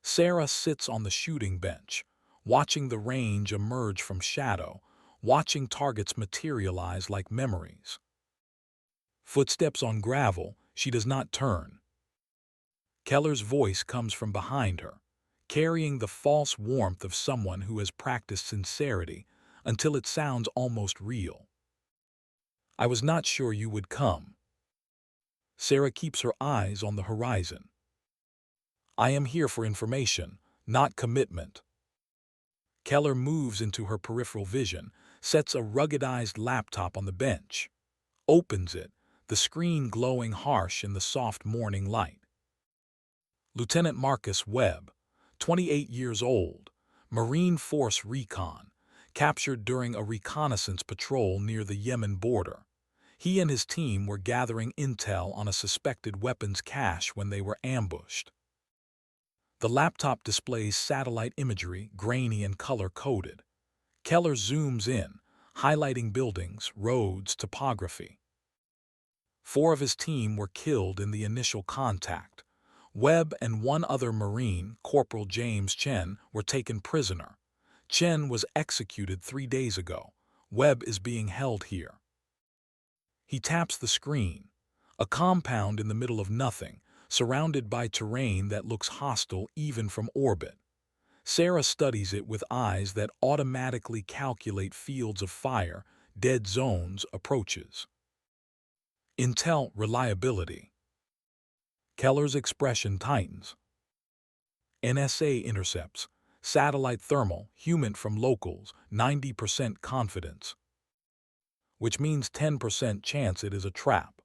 Sarah sits on the shooting bench, watching the range emerge from shadow, watching targets materialize like memories. Footsteps on gravel, she does not turn. Keller's voice comes from behind her, carrying the false warmth of someone who has practiced sincerity until it sounds almost real. I was not sure you would come. Sarah keeps her eyes on the horizon. I am here for information, not commitment. Keller moves into her peripheral vision, sets a ruggedized laptop on the bench, opens it, the screen glowing harsh in the soft morning light. Lieutenant Marcus Webb, 28 years old, Marine Force Recon, captured during a reconnaissance patrol near the Yemen border. He and his team were gathering intel on a suspected weapons cache when they were ambushed. The laptop displays satellite imagery, grainy and color-coded. Keller zooms in, highlighting buildings, roads, topography. 4 of his team were killed in the initial contact. Webb and 1 other Marine, Corporal James Chen, were taken prisoner. Chen was executed 3 days ago. Webb is being held here. He taps the screen. A compound in the middle of nothing, surrounded by terrain that looks hostile even from orbit. Sarah studies it with eyes that automatically calculate fields of fire, dead zones, approaches. Intel reliability. Keller's expression tightens. NSA intercepts. Satellite thermal, human from locals, 90% confidence. Which means 10% chance it is a trap.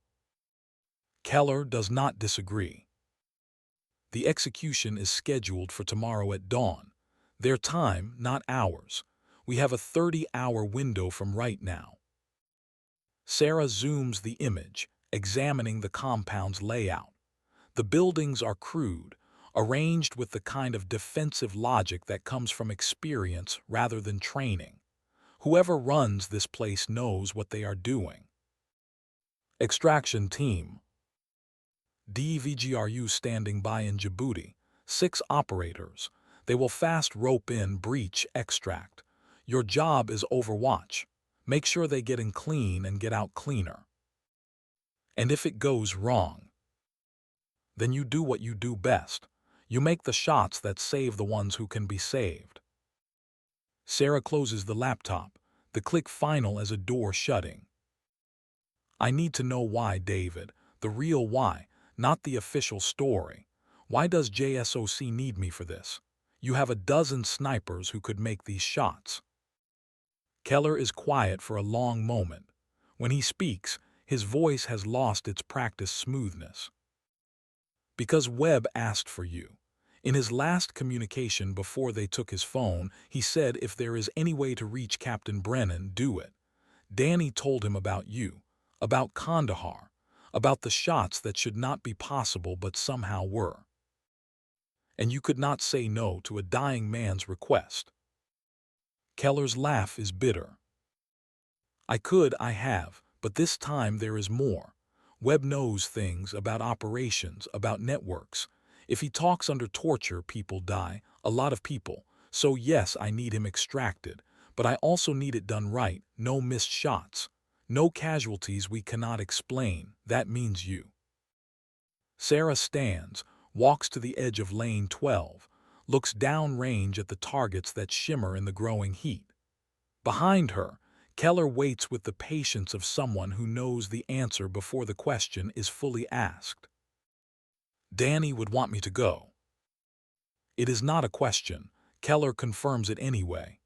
Keller does not disagree. The execution is scheduled for tomorrow at dawn. Their time, not ours. We have a 30-hour window from right now. Sarah zooms the image, examining the compound's layout. The buildings are crude, arranged with the kind of defensive logic that comes from experience rather than training. Whoever runs this place knows what they are doing. Extraction team. DVGRU standing by in Djibouti. 6 operators. They will fast rope in, breach, extract. Your job is overwatch. Make sure they get in clean and get out cleaner. And if it goes wrong, then you do what you do best. You make the shots that save the ones who can be saved. Sarah closes the laptop, the click final as a door shutting. I need to know why, David. The real why, not the official story. Why does JSOC need me for this? You have a dozen snipers who could make these shots. Keller is quiet for a long moment. When he speaks, his voice has lost its practiced smoothness. Because Webb asked for you. In his last communication before they took his phone, he said if there is any way to reach Captain Brennan, do it. Danny told him about you, about Kandahar, about the shots that should not be possible but somehow were. And you could not say no to a dying man's request. Keller's laugh is bitter. I have, but this time there is more. Webb knows things about operations, about networks. If he talks under torture, people die, a lot of people. So yes, I need him extracted, but I also need it done right, no missed shots. No casualties we cannot explain, that means you. Sarah stands, walks to the edge of lane 12, looks downrange at the targets that shimmer in the growing heat. Behind her, Keller waits with the patience of someone who knows the answer before the question is fully asked. Danny would want me to go. It is not a question. Keller confirms it anyway.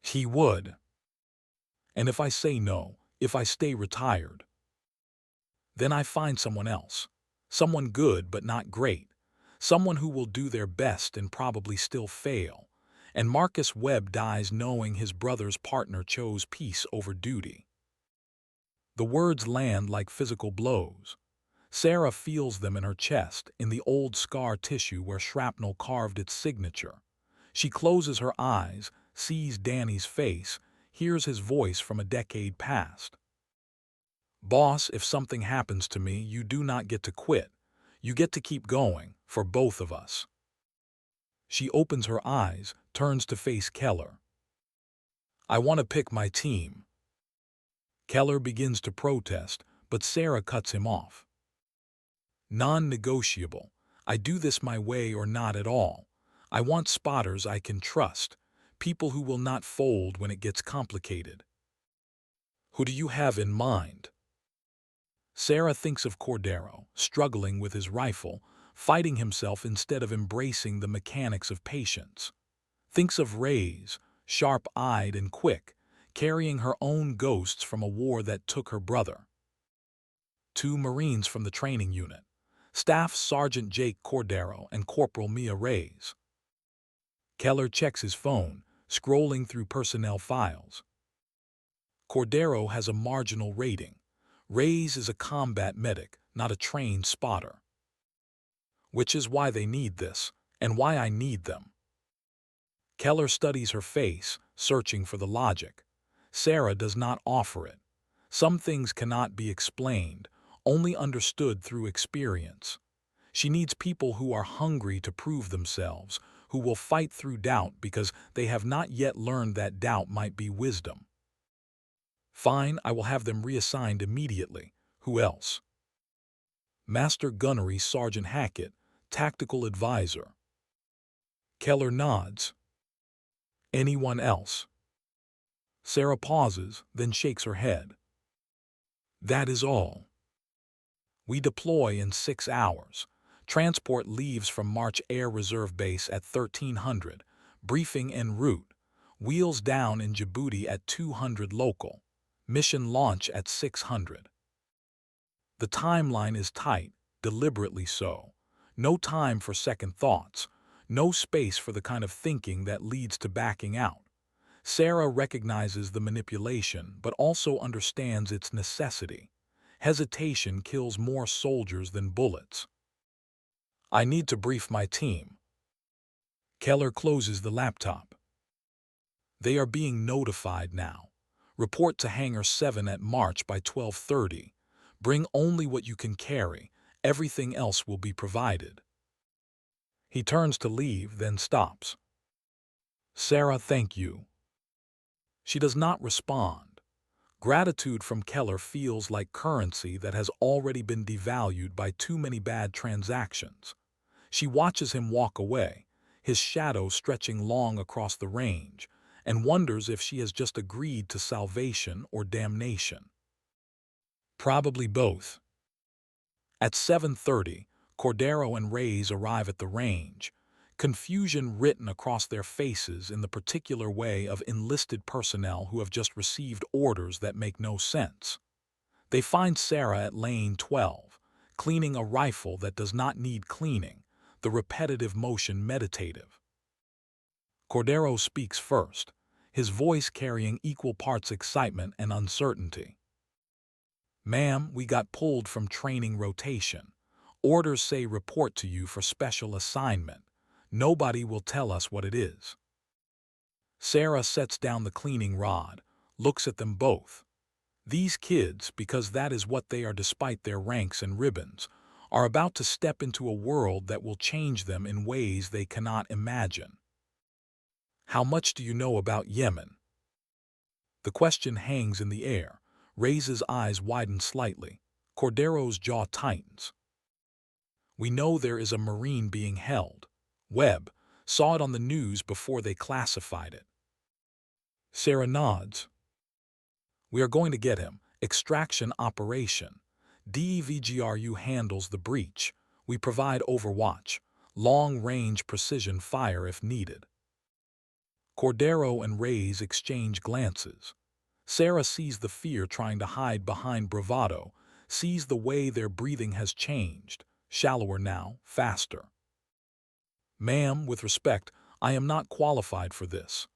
He would. And if I say no, if I stay retired, then I find someone else. Someone good but not great. Someone who will do their best and probably still fail. And Marcus Webb dies knowing his brother's partner chose peace over duty. The words land like physical blows. Sarah feels them in her chest, in the old scar tissue where shrapnel carved its signature. She closes her eyes, sees Danny's face, hears his voice from a decade past. Boss, if something happens to me, you do not get to quit. You get to keep going, for both of us. She opens her eyes, turns to face Keller. I want to pick my team. Keller begins to protest, but Sarah cuts him off. Non-negotiable. I do this my way or not at all. I want spotters I can trust, people who will not fold when it gets complicated. Who do you have in mind? Sarah thinks of Cordero, struggling with his rifle, fighting himself instead of embracing the mechanics of patience. Thinks of Reyes, sharp-eyed and quick, carrying her own ghosts from a war that took her brother. 2 Marines from the training unit, Staff Sergeant Jake Cordero and Corporal Mia Reyes. Keller checks his phone, scrolling through personnel files. Cordero has a marginal rating. Reyes is a combat medic, not a trained spotter. Which is why they need this, and why I need them. Keller studies her face, searching for the logic. Sarah does not offer it. Some things cannot be explained, only understood through experience. She needs people who are hungry to prove themselves, who will fight through doubt because they have not yet learned that doubt might be wisdom. Fine, I will have them reassigned immediately. Who else? Master Gunnery Sergeant Hackett, Tactical Advisor. Keller nods. Anyone else? Sarah pauses, then shakes her head. That is all. We deploy in 6 hours. Transport leaves from March Air Reserve Base at 1300. Briefing en route. Wheels down in Djibouti at 200 local. Mission launch at 600. The timeline is tight, deliberately so. No time for second thoughts. No space for the kind of thinking that leads to backing out. Sarah recognizes the manipulation but also understands its necessity. Hesitation kills more soldiers than bullets. I need to brief my team. Keller closes the laptop. They are being notified now. Report to Hangar 7 at March by 12:30. Bring only what you can carry. Everything else will be provided. He turns to leave, then stops. Sarah, thank you. She does not respond. Gratitude from Keller feels like currency that has already been devalued by too many bad transactions. She watches him walk away, his shadow stretching long across the range, and wonders if she has just agreed to salvation or damnation. Probably both. At 7:30, Cordero and Reyes arrive at the range, confusion written across their faces in the particular way of enlisted personnel who have just received orders that make no sense. They find Sarah at lane 12, cleaning a rifle that does not need cleaning, the repetitive motion meditative. Cordero speaks first, his voice carrying equal parts excitement and uncertainty. Ma'am, we got pulled from training rotation. Orders say report to you for special assignment. Nobody will tell us what it is. Sarah sets down the cleaning rod, looks at them both. These kids, because that is what they are despite their ranks and ribbons, are about to step into a world that will change them in ways they cannot imagine. How much do you know about Yemen? The question hangs in the air. Reyes' eyes widen slightly. Cordero's jaw tightens. We know there is a Marine being held. Webb saw it on the news before they classified it. Sarah nods. We are going to get him. Extraction operation. DEVGRU handles the breach. We provide overwatch. Long-range precision fire if needed. Cordero and Reyes exchange glances. Sarah sees the fear trying to hide behind bravado, sees the way their breathing has changed, shallower now, faster. Ma'am, with respect, I am not qualified for this.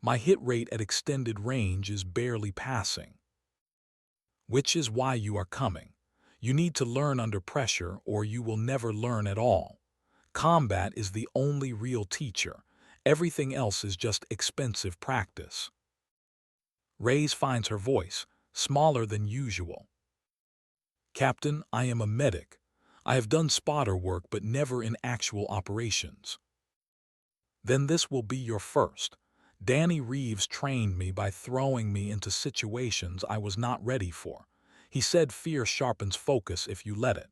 My hit rate at extended range is barely passing. Which is why you are coming. You need to learn under pressure or you will never learn at all. Combat is the only real teacher. Everything else is just expensive practice. Reyes finds her voice, smaller than usual. Captain, I am a medic. I have done spotter work but never in actual operations. Then this will be your first. Danny Reeves trained me by throwing me into situations I was not ready for. He said fear sharpens focus if you let it.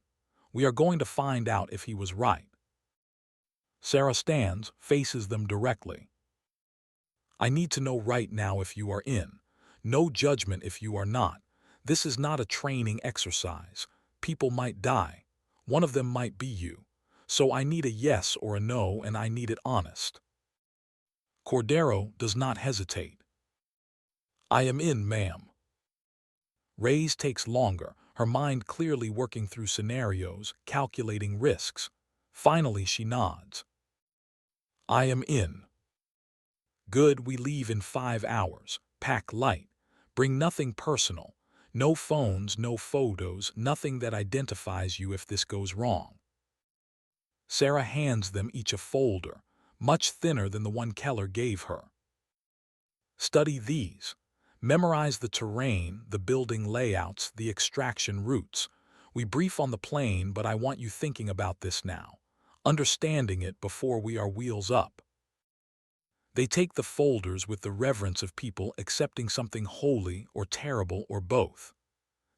We are going to find out if he was right. Sarah stands, faces them directly. I need to know right now if you are in. No judgment if you are not. This is not a training exercise. People might die. One of them might be you. So I need a yes or a no, and I need it honest. Cordero does not hesitate. I am in, ma'am. Reyes takes longer, her mind clearly working through scenarios, calculating risks. Finally, she nods. I am in. Good, we leave in 5 hours. Pack light. Bring nothing personal. No phones, no photos, nothing that identifies you if this goes wrong. Sarah hands them each a folder, much thinner than the one Keller gave her. Study these. Memorize the terrain, the building layouts, the extraction routes. We brief on the plane, but I want you thinking about this now, understanding it before we are wheels up. They take the folders with the reverence of people accepting something holy or terrible or both.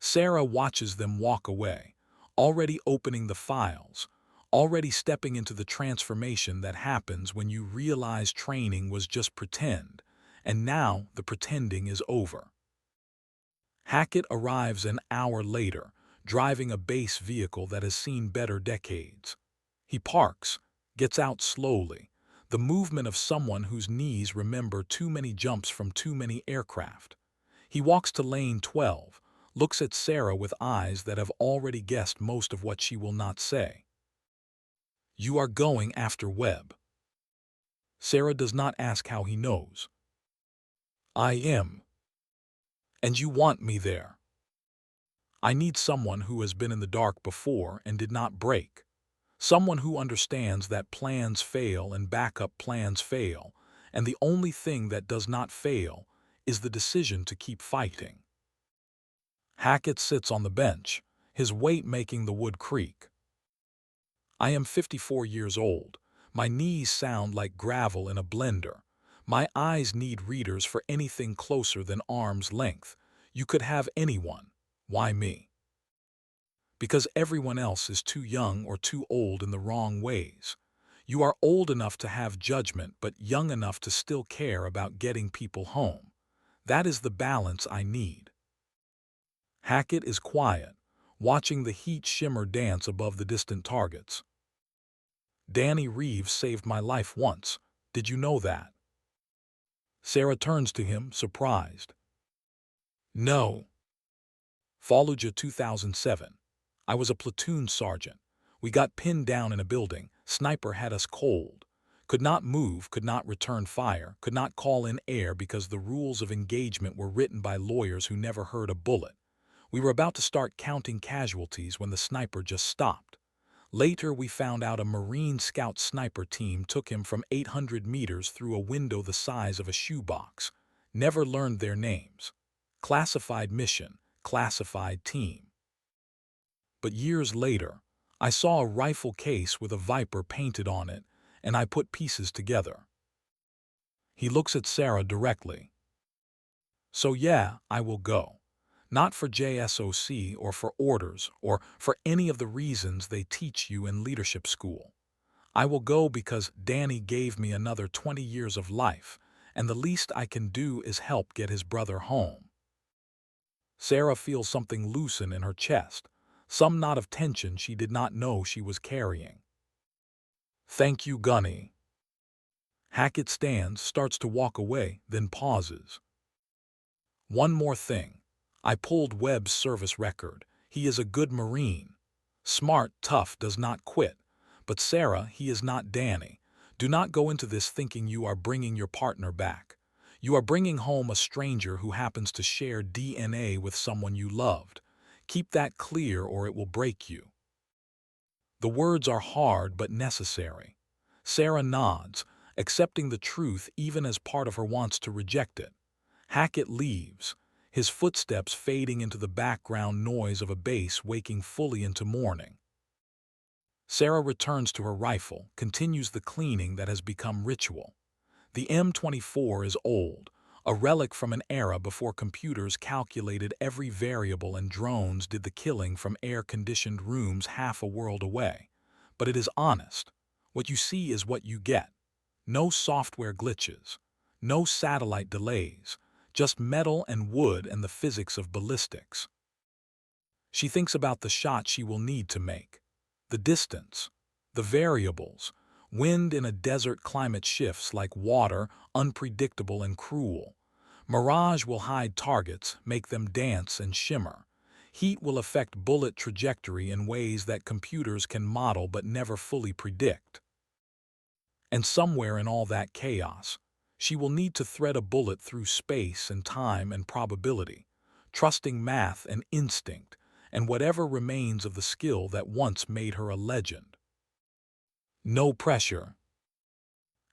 Sarah watches them walk away, already opening the files, already stepping into the transformation that happens when you realize training was just pretend, and now the pretending is over. Hackett arrives an hour later, driving a base vehicle that has seen better decades. He parks, gets out slowly, the movement of someone whose knees remember too many jumps from too many aircraft. He walks to lane 12, looks at Sarah with eyes that have already guessed most of what she will not say. You are going after Webb. Sarah does not ask how he knows. I am. And you want me there. I need someone who has been in the dark before and did not break. Someone who understands that plans fail and backup plans fail, and the only thing that does not fail is the decision to keep fighting. Hackett sits on the bench, his weight making the wood creak. I am 54 years old. My knees sound like gravel in a blender. My eyes need readers for anything closer than arm's length. You could have anyone. Why me? Because everyone else is too young or too old in the wrong ways. You are old enough to have judgment, but young enough to still care about getting people home. That is the balance I need. Hackett is quiet, watching the heat shimmer dance above the distant targets. Danny Reeves saved my life once. Did you know that? Sarah turns to him, surprised. No. Fallujah 2007. I was a platoon sergeant. We got pinned down in a building. Sniper had us cold. Could not move, could not return fire, could not call in air because the rules of engagement were written by lawyers who never heard a bullet. We were about to start counting casualties when the sniper just stopped. Later, we found out a Marine Scout sniper team took him from 800 meters through a window the size of a shoebox. Never learned their names. Classified mission, classified team. But years later, I saw a rifle case with a Viper painted on it, and I put pieces together. He looks at Sarah directly. So yeah, I will go. Not for JSOC or for orders or for any of the reasons they teach you in leadership school. I will go because Danny gave me another 20 years of life, and the least I can do is help get his brother home. Sarah feels something loosen in her chest, some knot of tension she did not know she was carrying. Thank you, Gunny. Hackett stands, starts to walk away, then pauses. One more thing. I pulled Webb's service record. He is a good Marine. Smart, tough, does not quit. But Sarah, he is not Danny. Do not go into this thinking you are bringing your partner back. You are bringing home a stranger who happens to share DNA with someone you loved. Keep that clear or it will break you. The words are hard but necessary. Sarah nods, accepting the truth even as part of her wants to reject it. Hackett leaves, his footsteps fading into the background noise of a bass waking fully into morning. Sarah returns to her rifle, continues the cleaning that has become ritual. The M24 is old, a relic from an era before computers calculated every variable and drones did the killing from air-conditioned rooms half a world away. But it is honest. What you see is what you get. No software glitches, no satellite delays, just metal and wood and the physics of ballistics. She thinks about the shot she will need to make. The distance, the variables. Wind in a desert climate shifts like water, unpredictable and cruel. Mirage will hide targets, make them dance and shimmer. Heat will affect bullet trajectory in ways that computers can model but never fully predict. And somewhere in all that chaos, she will need to thread a bullet through space and time and probability, trusting math and instinct, and whatever remains of the skill that once made her a legend. No pressure.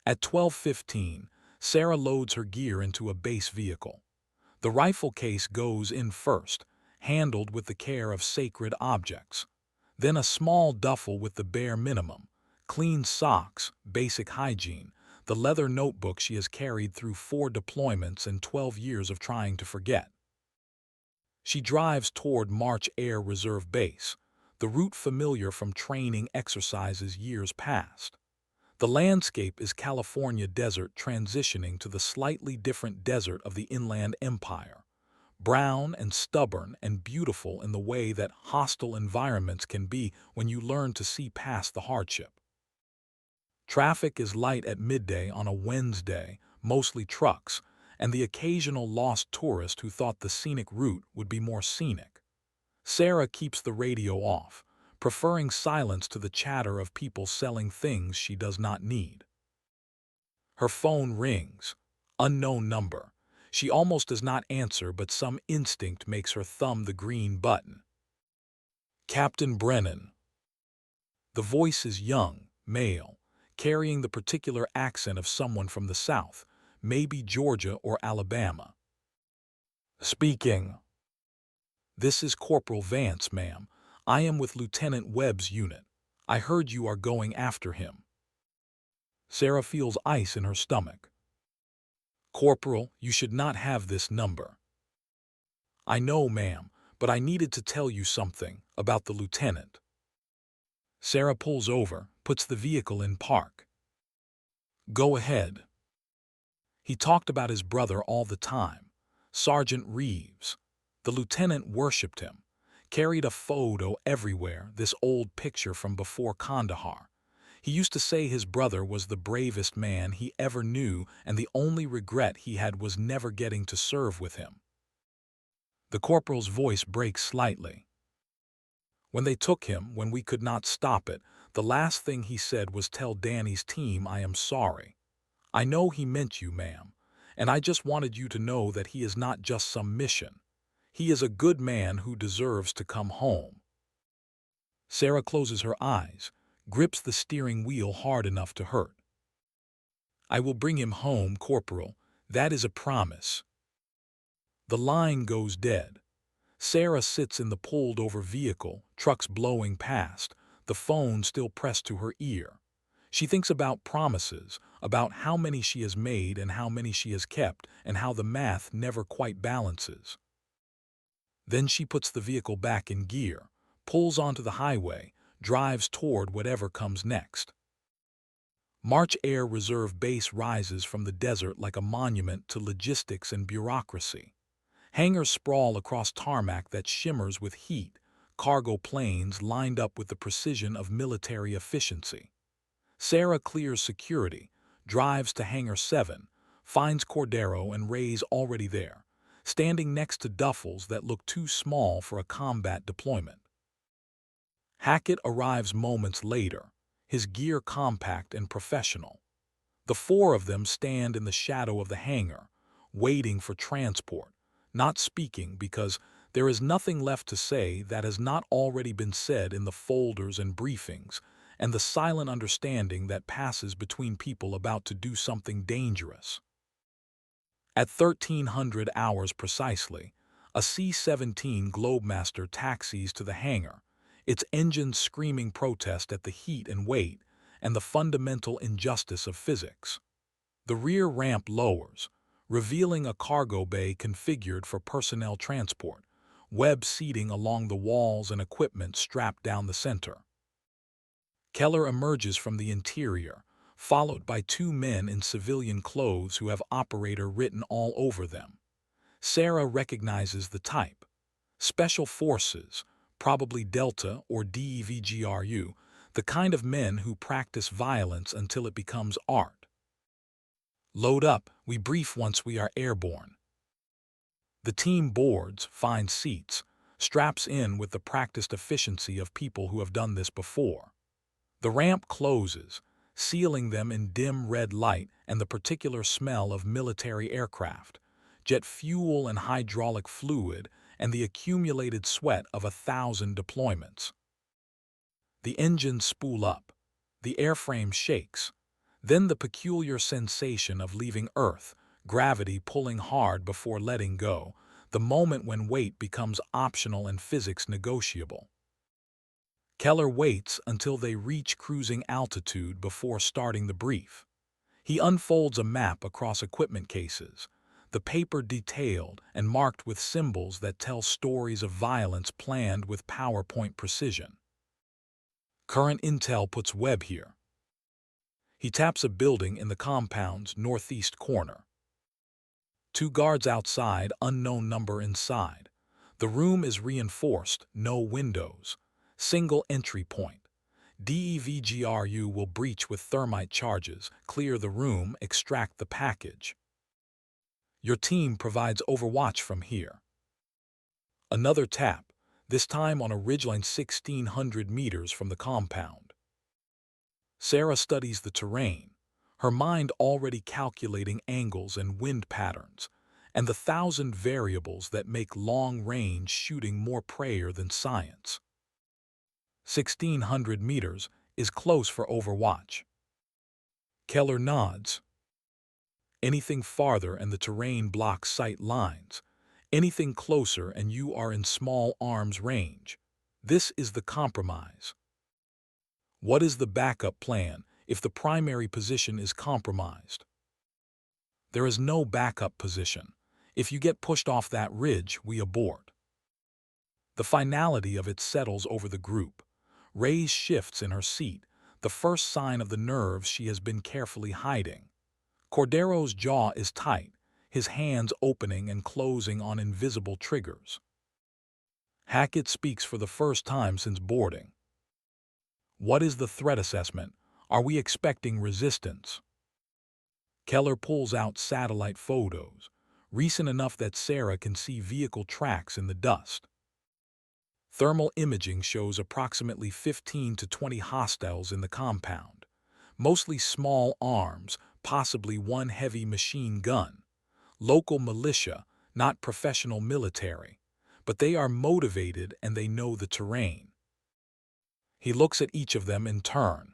At 12:15, Sarah loads her gear into a base vehicle. The rifle case goes in first, handled with the care of sacred objects. Then a small duffel with the bare minimum, clean socks, basic hygiene, the leather notebook she has carried through 4 deployments and 12 years of trying to forget. She drives toward March Air Reserve Base, the route familiar from training exercises years past. The landscape is California desert transitioning to the slightly different desert of the Inland Empire, brown and stubborn and beautiful in the way that hostile environments can be when you learn to see past the hardship. Traffic is light at midday on a Wednesday, mostly trucks, and the occasional lost tourist who thought the scenic route would be more scenic. Sarah keeps the radio off, preferring silence to the chatter of people selling things she does not need. Her phone rings. Unknown number. She almost does not answer, but some instinct makes her thumb the green button. Captain Brennan. The voice is young, male, carrying the particular accent of someone from the South, maybe Georgia or Alabama. Speaking. This is Corporal Vance, ma'am. I am with Lieutenant Webb's unit. I heard you are going after him. Sarah feels ice in her stomach. Corporal, you should not have this number. I know, ma'am, but I needed to tell you something about the lieutenant. Sarah pulls over, puts the vehicle in park. Go ahead. He talked about his brother all the time, Sergeant Reeves. The lieutenant worshipped him, carried a photo everywhere, this old picture from before Kandahar. He used to say his brother was the bravest man he ever knew, and the only regret he had was never getting to serve with him. The corporal's voice breaks slightly. When they took him, when we could not stop it, the last thing he said was, "Tell Danny's team I am sorry. I know he meant you, ma'am, and I just wanted you to know that he is not just some mission. He is a good man who deserves to come home." Sarah closes her eyes, grips the steering wheel hard enough to hurt. I will bring him home, Corporal. That is a promise. The line goes dead. Sarah sits in the pulled-over vehicle, trucks blowing past, the phone still pressed to her ear. She thinks about promises, about how many she has made and how many she has kept, and how the math never quite balances. Then she puts the vehicle back in gear, pulls onto the highway, drives toward whatever comes next. March Air Reserve Base rises from the desert like a monument to logistics and bureaucracy. Hangars sprawl across tarmac that shimmers with heat, cargo planes lined up with the precision of military efficiency. Sarah clears security, drives to Hangar 7, finds Cordero and Ray's already there, standing next to duffels that look too small for a combat deployment. Hackett arrives moments later, his gear compact and professional. The four of them stand in the shadow of the hangar, waiting for transport, not speaking because there is nothing left to say that has not already been said in the folders and briefings, and the silent understanding that passes between people about to do something dangerous. At 1300 hours precisely, a C-17 Globemaster taxis to the hangar, its engines screaming protest at the heat and weight and the fundamental injustice of physics. The rear ramp lowers, revealing a cargo bay configured for personnel transport, web seating along the walls and equipment strapped down the center. Keller emerges from the interior, followed by two men in civilian clothes who have operator written all over them. Sarah recognizes the type. Special Forces, probably Delta or DEVGRU, the kind of men who practice violence until it becomes art. Load up, we brief once we are airborne. The team boards, finds seats, straps in with the practiced efficiency of people who have done this before. The ramp closes, sealing them in dim red light and the particular smell of military aircraft, jet fuel and hydraulic fluid, and the accumulated sweat of 1,000 deployments. The engines spool up. The airframe shakes. Then the peculiar sensation of leaving Earth, gravity pulling hard before letting go, the moment when weight becomes optional and physics negotiable. Keller waits until they reach cruising altitude before starting the brief. He unfolds a map across equipment cases, the paper detailed and marked with symbols that tell stories of violence planned with PowerPoint precision. Current intel puts Webb here. He taps a building in the compound's northeast corner. 2 guards outside, unknown number inside. The room is reinforced, no windows. Single entry point. DEVGRU will breach with thermite charges, clear the room, extract the package. Your team provides overwatch from here. Another tap, this time on a ridgeline 1,600 meters from the compound. Sarah studies the terrain, her mind already calculating angles and wind patterns, and the thousand variables that make long-range shooting more prayer than science. 1,600 meters is close for Overwatch. Keller nods. Anything farther and the terrain blocks sight lines. Anything closer and you are in small arms range. This is the compromise. What is the backup plan if the primary position is compromised? There is no backup position. If you get pushed off that ridge, we abort. The finality of it settles over the group. Reyes shifts in her seat, the first sign of the nerves she has been carefully hiding. Cordero's jaw is tight, his hands opening and closing on invisible triggers. Hackett speaks for the first time since boarding. What is the threat assessment? Are we expecting resistance? Keller pulls out satellite photos, recent enough that Sarah can see vehicle tracks in the dust. Thermal imaging shows approximately 15 to 20 hostiles in the compound, mostly small arms, possibly one heavy machine gun. Local militia, not professional military, but they are motivated and they know the terrain. He looks at each of them in turn.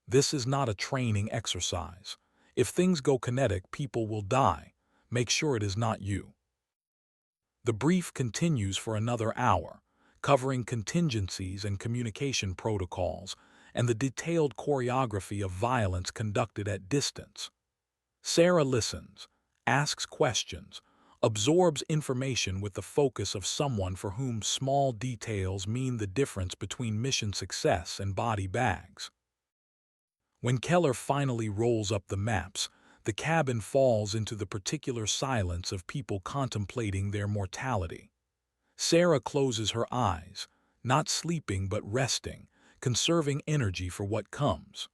This is not a training exercise. If things go kinetic, people will die. Make sure it is not you. The brief continues for another hour, covering contingencies and communication protocols and the detailed choreography of violence conducted at distance. Sarah listens, asks questions, absorbs information with the focus of someone for whom small details mean the difference between mission success and body bags. When Keller finally rolls up the maps, the cabin falls into the particular silence of people contemplating their mortality. Sarah closes her eyes, not sleeping but resting, conserving energy for what comes.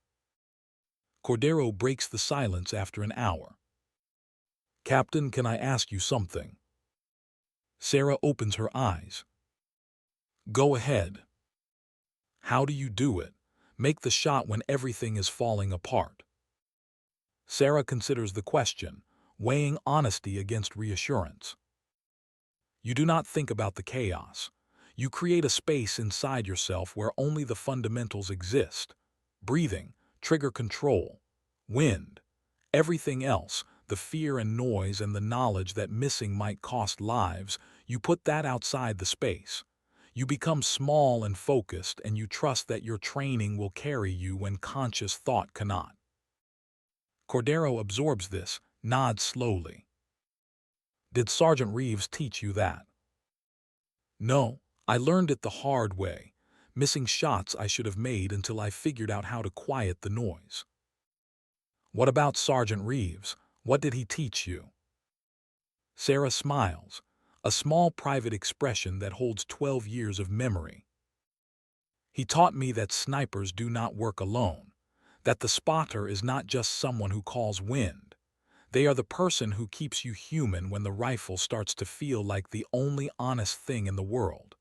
Cordero breaks the silence after an hour. "Captain, can I ask you something?" Sarah opens her eyes. "Go ahead." "How do you do it? Make the shot when everything is falling apart." Sarah considers the question, weighing honesty against reassurance. "You do not think about the chaos. You create a space inside yourself where only the fundamentals exist. Breathing, trigger control, wind. Everything else, the fear and noise and the knowledge that missing might cost lives, you put that outside the space. You become small and focused, and you trust that your training will carry you when conscious thought cannot." Cordero absorbs this, nods slowly. "Did Sergeant Reeves teach you that?" "No, I learned it the hard way, missing shots I should have made until I figured out how to quiet the noise." "What about Sergeant Reeves? What did he teach you?" Sarah smiles, a small private expression that holds 12 years of memory. "He taught me that snipers do not work alone, that the spotter is not just someone who calls wind. They are the person who keeps you human when the rifle starts to feel like the only honest thing in the world.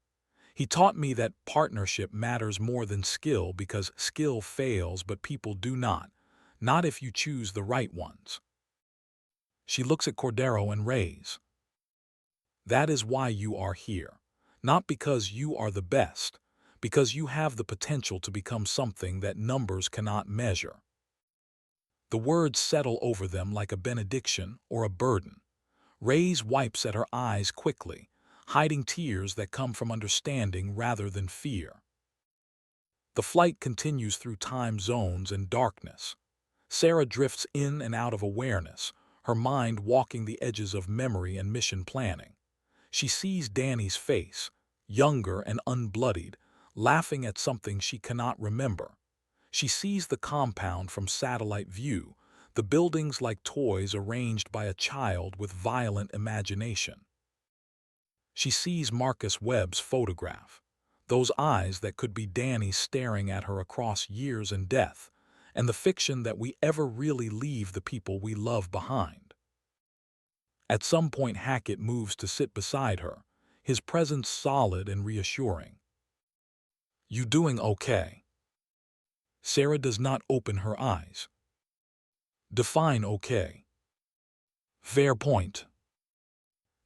He taught me that partnership matters more than skill because skill fails but people do not if you choose the right ones." She looks at Cordero and Reyes. "That is why you are here. Not because you are the best, because you have the potential to become something that numbers cannot measure." The words settle over them like a benediction or a burden. Reyes wipes at her eyes quickly, hiding tears that come from understanding rather than fear. The flight continues through time zones and darkness. Sarah drifts in and out of awareness, her mind walking the edges of memory and mission planning. She sees Danny's face, younger and unbloodied, laughing at something she cannot remember. She sees the compound from satellite view, the buildings like toys arranged by a child with violent imagination. She sees Marcus Webb's photograph, those eyes that could be Danny staring at her across years and death, and the fiction that we ever really leave the people we love behind. At some point Hackett moves to sit beside her, his presence solid and reassuring. "You doing okay?" Sarah does not open her eyes. "Define okay." "Fair point."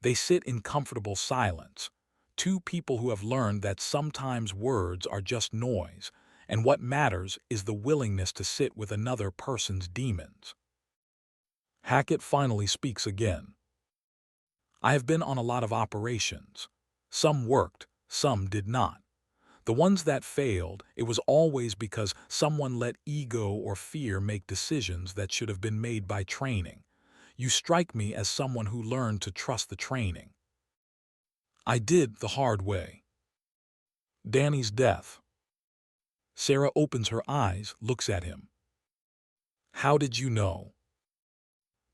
They sit in comfortable silence, two people who have learned that sometimes words are just noise, and what matters is the willingness to sit with another person's demons. Hackett finally speaks again. I have been on a lot of operations. Some worked, some did not. The ones that failed, it was always because someone let ego or fear make decisions that should have been made by training. You strike me as someone who learned to trust the training. I did the hard way. Danny's death. Sarah opens her eyes, looks at him. How did you know?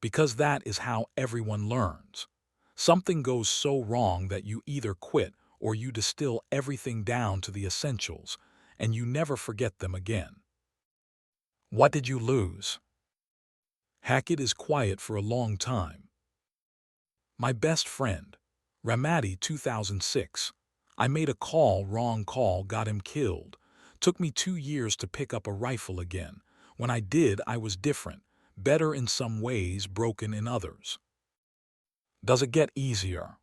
Because that is how everyone learns. Something goes so wrong that you either quit or you distill everything down to the essentials, and you never forget them again. What did you lose? Hackett is quiet for a long time. My best friend, Ramadi 2006. I made a wrong call, got him killed. Took me 2 years to pick up a rifle again. When I did, I was different, better in some ways, broken in others. Does it get easier?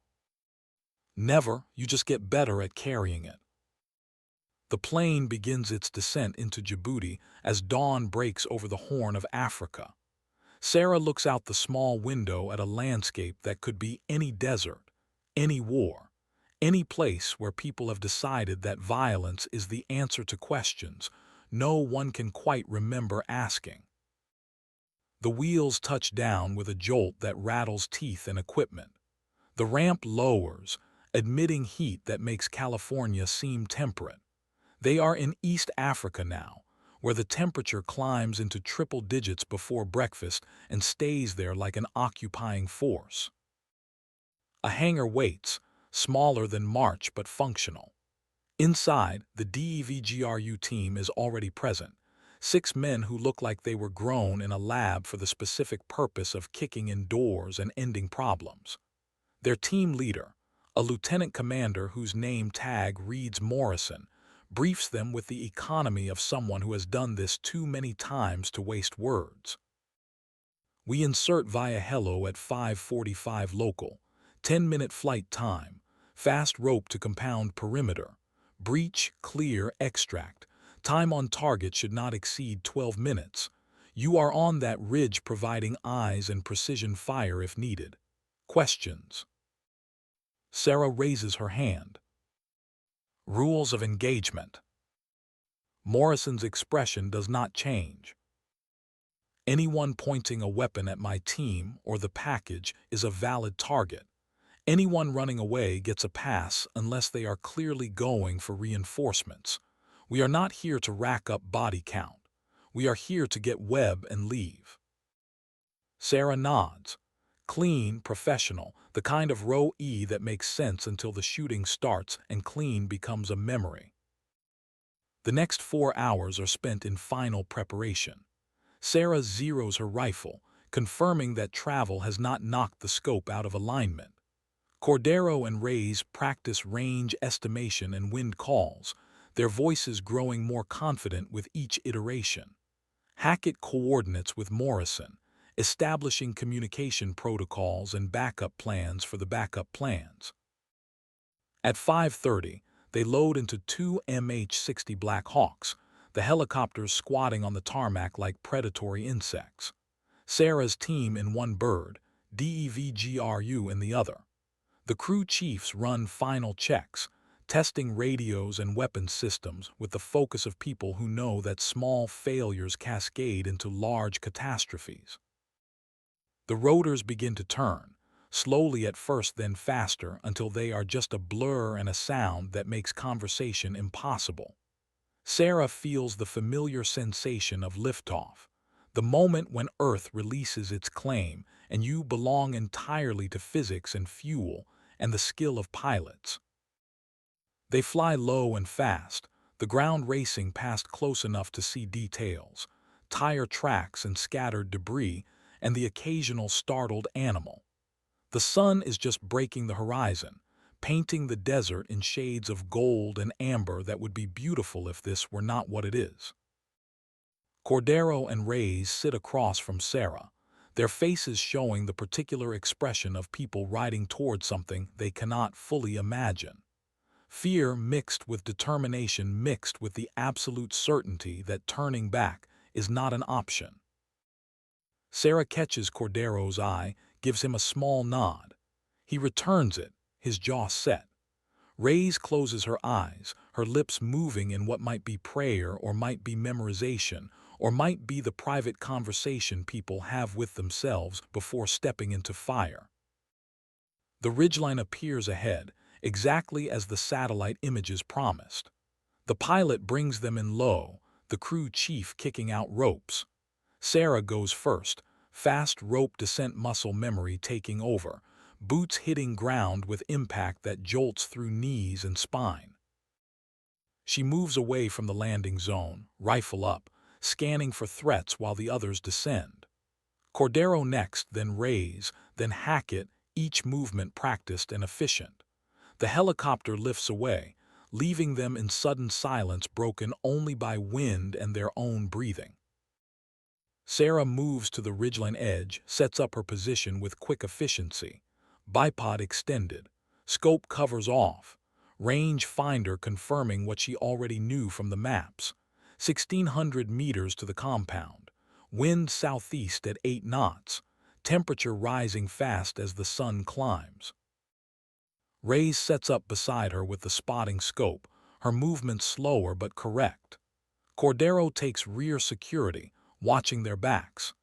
Never, you just get better at carrying it. The plane begins its descent into Djibouti as dawn breaks over the Horn of Africa. Sarah looks out the small window at a landscape that could be any desert, any war, any place where people have decided that violence is the answer to questions no one can quite remember asking. The wheels touch down with a jolt that rattles teeth and equipment. The ramp lowers, admitting heat that makes California seem temperate. They are in East Africa now, where the temperature climbs into triple digits before breakfast and stays there like an occupying force. A hangar waits, smaller than March but functional. Inside, the DEVGRU team is already present. 6 men who look like they were grown in a lab for the specific purpose of kicking in doors and ending problems. Their team leader, a lieutenant commander whose name tag reads Morrison, briefs them with the economy of someone who has done this too many times to waste words. We insert via hello at 5:45 local, 10-minute flight time, fast rope to compound perimeter, breach, clear, extract. Time on target should not exceed 12 minutes. You are on that ridge providing eyes and precision fire if needed. Questions? Sarah raises her hand. Rules of engagement. Morrison's expression does not change. Anyone pointing a weapon at my team or the package is a valid target. Anyone running away gets a pass unless they are clearly going for reinforcements. We are not here to rack up body count. We are here to get web and leave. Sarah nods. Clean, professional, the kind of row E that makes sense until the shooting starts and clean becomes a memory. The next 4 hours are spent in final preparation. Sarah zeroes her rifle, confirming that travel has not knocked the scope out of alignment. Cordero and Reyes practice range estimation and wind calls, their voices growing more confident with each iteration. Hackett coordinates with Morrison, establishing communication protocols and backup plans for the backup plans. At 5:30, they load into 2 MH-60 Black Hawks, the helicopters squatting on the tarmac like predatory insects. Sarah's team in one bird, DEVGRU in the other. The crew chiefs run final checks, testing radios and weapons systems with the focus of people who know that small failures cascade into large catastrophes. The rotors begin to turn, slowly at first then faster until they are just a blur and a sound that makes conversation impossible. Sarah feels the familiar sensation of liftoff, the moment when Earth releases its claim and you belong entirely to physics and fuel and the skill of pilots. They fly low and fast, the ground racing past close enough to see details, tire tracks and scattered debris, and the occasional startled animal. The sun is just breaking the horizon, painting the desert in shades of gold and amber that would be beautiful if this were not what it is. Cordero and Reyes sit across from Sarah, their faces showing the particular expression of people riding toward something they cannot fully imagine. Fear mixed with determination mixed with the absolute certainty that turning back is not an option. Sarah catches Cordero's eye, gives him a small nod. He returns it, his jaw set. Reyes closes her eyes, her lips moving in what might be prayer or might be memorization, or might be the private conversation people have with themselves before stepping into fire. The ridgeline appears ahead, exactly as the satellite images promised. The pilot brings them in low, the crew chief kicking out ropes. Sarah goes first, fast rope descent muscle memory taking over, boots hitting ground with impact that jolts through knees and spine. She moves away from the landing zone, rifle up, scanning for threats while the others descend. Cordero next, then Reyes, then Hackett, each movement practiced and efficient. The helicopter lifts away, leaving them in sudden silence broken only by wind and their own breathing. Sarah moves to the ridgeline edge, sets up her position with quick efficiency. Bipod extended. Scope covers off. Range finder confirming what she already knew from the maps. 1,600 meters to the compound. Wind southeast at 8 knots. Temperature rising fast as the sun climbs. Reyes sets up beside her with the spotting scope, her movements slower but correct. Cordero takes rear security, watching their backs.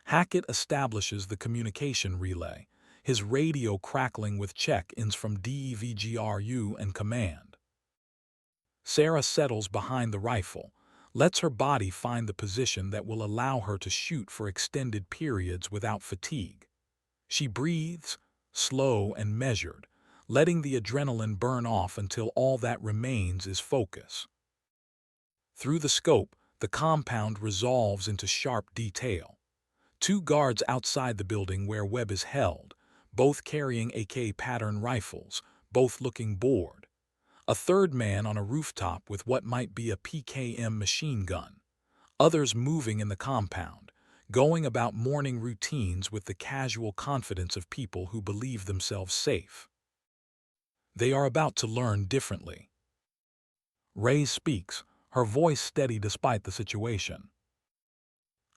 Hackett establishes the communication relay, his radio crackling with check-ins from DEVGRU and command. Sarah settles behind the rifle, lets her body find the position that will allow her to shoot for extended periods without fatigue. She breathes, slow and measured, letting the adrenaline burn off until all that remains is focus. Through the scope, the compound resolves into sharp detail. 2 guards outside the building where Webb is held, both carrying AK pattern rifles, both looking bored. A third man on a rooftop with what might be a PKM machine gun. Others moving in the compound, going about morning routines with the casual confidence of people who believe themselves safe. They are about to learn differently. Reyes speaks, her voice steady despite the situation.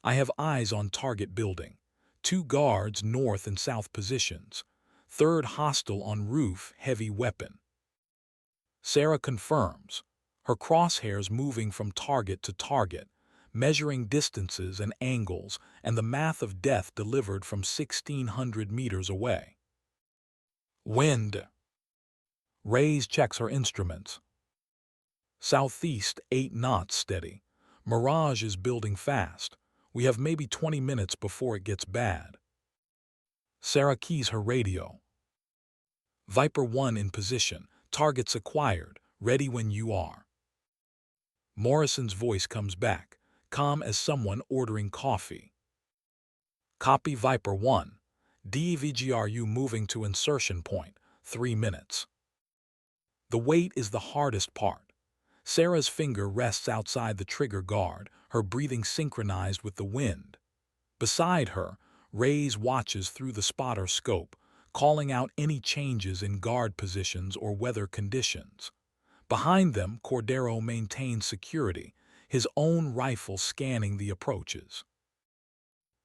I have eyes on target building. 2 guards north and south positions. 3rd hostile on roof, heavy weapon. Sarah confirms, her crosshairs moving from target to target, measuring distances and angles and the math of death delivered from 1,600 meters away. Wind. Reyes checks her instruments. Southeast 8 knots steady. Mirage is building fast. We have maybe 20 minutes before it gets bad. Sarah keys her radio. Viper 1 in position. Targets acquired. Ready when you are. Morrison's voice comes back, calm as someone ordering coffee. Copy Viper 1. DEVGRU moving to insertion point. 3 minutes. The wait is the hardest part. Sarah's finger rests outside the trigger guard, her breathing synchronized with the wind. Beside her, Reyes watches through the spotter scope, calling out any changes in guard positions or weather conditions. Behind them, Cordero maintains security, his own rifle scanning the approaches.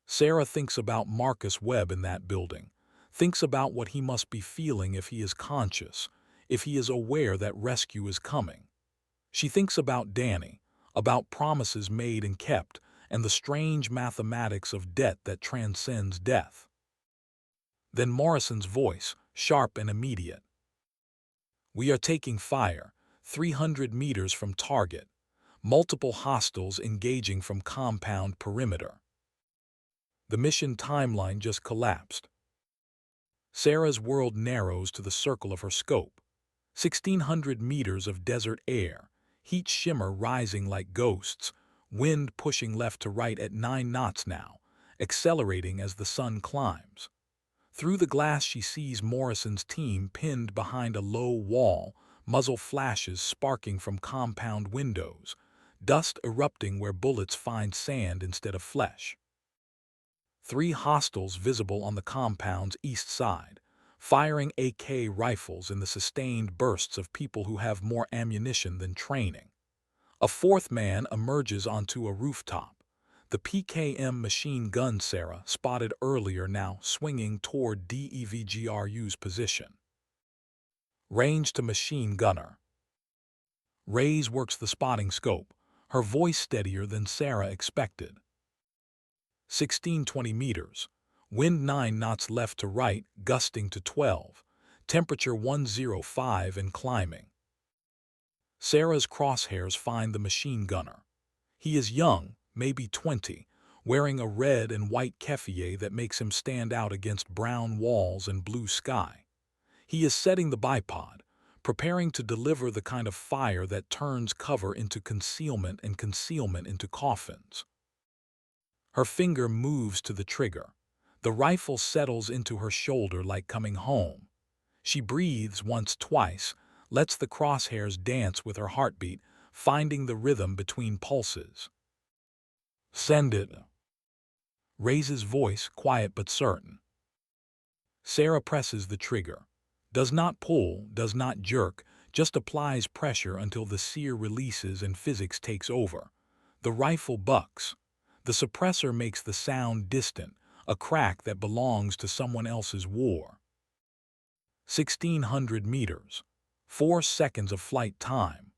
Sarah thinks about Marcus Webb in that building, thinks about what he must be feeling if he is conscious, if he is aware that rescue is coming. She thinks about Danny, about promises made and kept, and the strange mathematics of debt that transcends death. Then Morrison's voice, sharp and immediate. We are taking fire, 300 meters from target. Multiple hostiles engaging from compound perimeter. The mission timeline just collapsed. Sarah's world narrows to the circle of her scope. 1,600 meters of desert air, heat shimmer rising like ghosts, wind pushing left to right at 9 knots now, accelerating as the sun climbs. Through the glass she sees Morrison's team pinned behind a low wall, muzzle flashes sparking from compound windows, dust erupting where bullets find sand instead of flesh. Three hostiles visible on the compound's east side, firing AK rifles in the sustained bursts of people who have more ammunition than training. A fourth man emerges onto a rooftop. The PKM machine gun Sarah spotted earlier now swinging toward DEVGRU's position. Range to machine gunner. Reyes works the spotting scope, her voice steadier than Sarah expected. 1620 meters. Wind 9 knots left to right, gusting to 12. Temperature 105 and climbing. Sarah's crosshairs find the machine gunner. He is young, maybe 20, wearing a red and white keffiyeh that makes him stand out against brown walls and blue sky. He is setting the bipod, preparing to deliver the kind of fire that turns cover into concealment and concealment into coffins. Her finger moves to the trigger. The rifle settles into her shoulder like coming home. She breathes once, twice, lets the crosshairs dance with her heartbeat, finding the rhythm between pulses. Send it. Reyes' voice, quiet but certain. Sarah presses the trigger. Does not pull, does not jerk, just applies pressure until the sear releases and physics takes over. The rifle bucks. The suppressor makes the sound distant, a crack that belongs to someone else's war. 1600 meters. 4 seconds of flight time.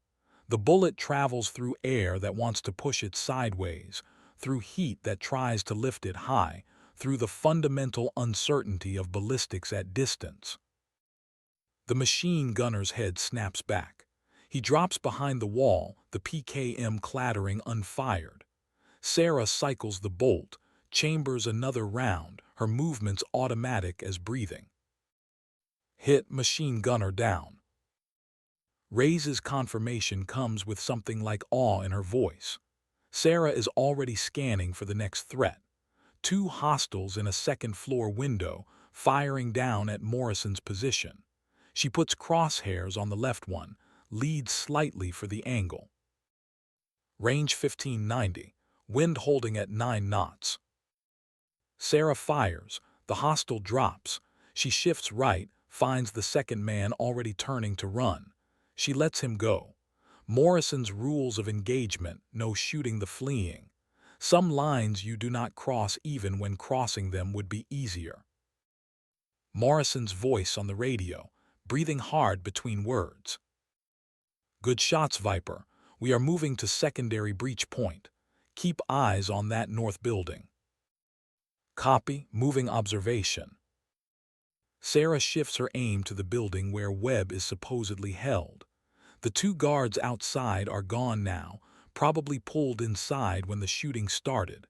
The bullet travels through air that wants to push it sideways, through heat that tries to lift it high, through the fundamental uncertainty of ballistics at distance. The machine gunner's head snaps back. He drops behind the wall, the PKM clattering unfired. Sarah cycles the bolt, chambers another round, her movements automatic as breathing. Hit machine gunner down. Reyes' confirmation comes with something like awe in her voice. Sarah is already scanning for the next threat. 2 hostiles in a second-floor window, firing down at Morrison's position. She puts crosshairs on the left one, leads slightly for the angle. Range 1590, wind holding at 9 knots. Sarah fires, the hostile drops. She shifts right, finds the second man already turning to run. She lets him go. Morrison's rules of engagement, no shooting the fleeing. Some lines you do not cross even when crossing them would be easier. Morrison's voice on the radio, breathing hard between words. Good shots, Viper. We are moving to secondary breach point. Keep eyes on that north building. Copy, moving observation. Sarah shifts her aim to the building where Webb is supposedly held. The 2 guards outside are gone now, probably pulled inside when the shooting started.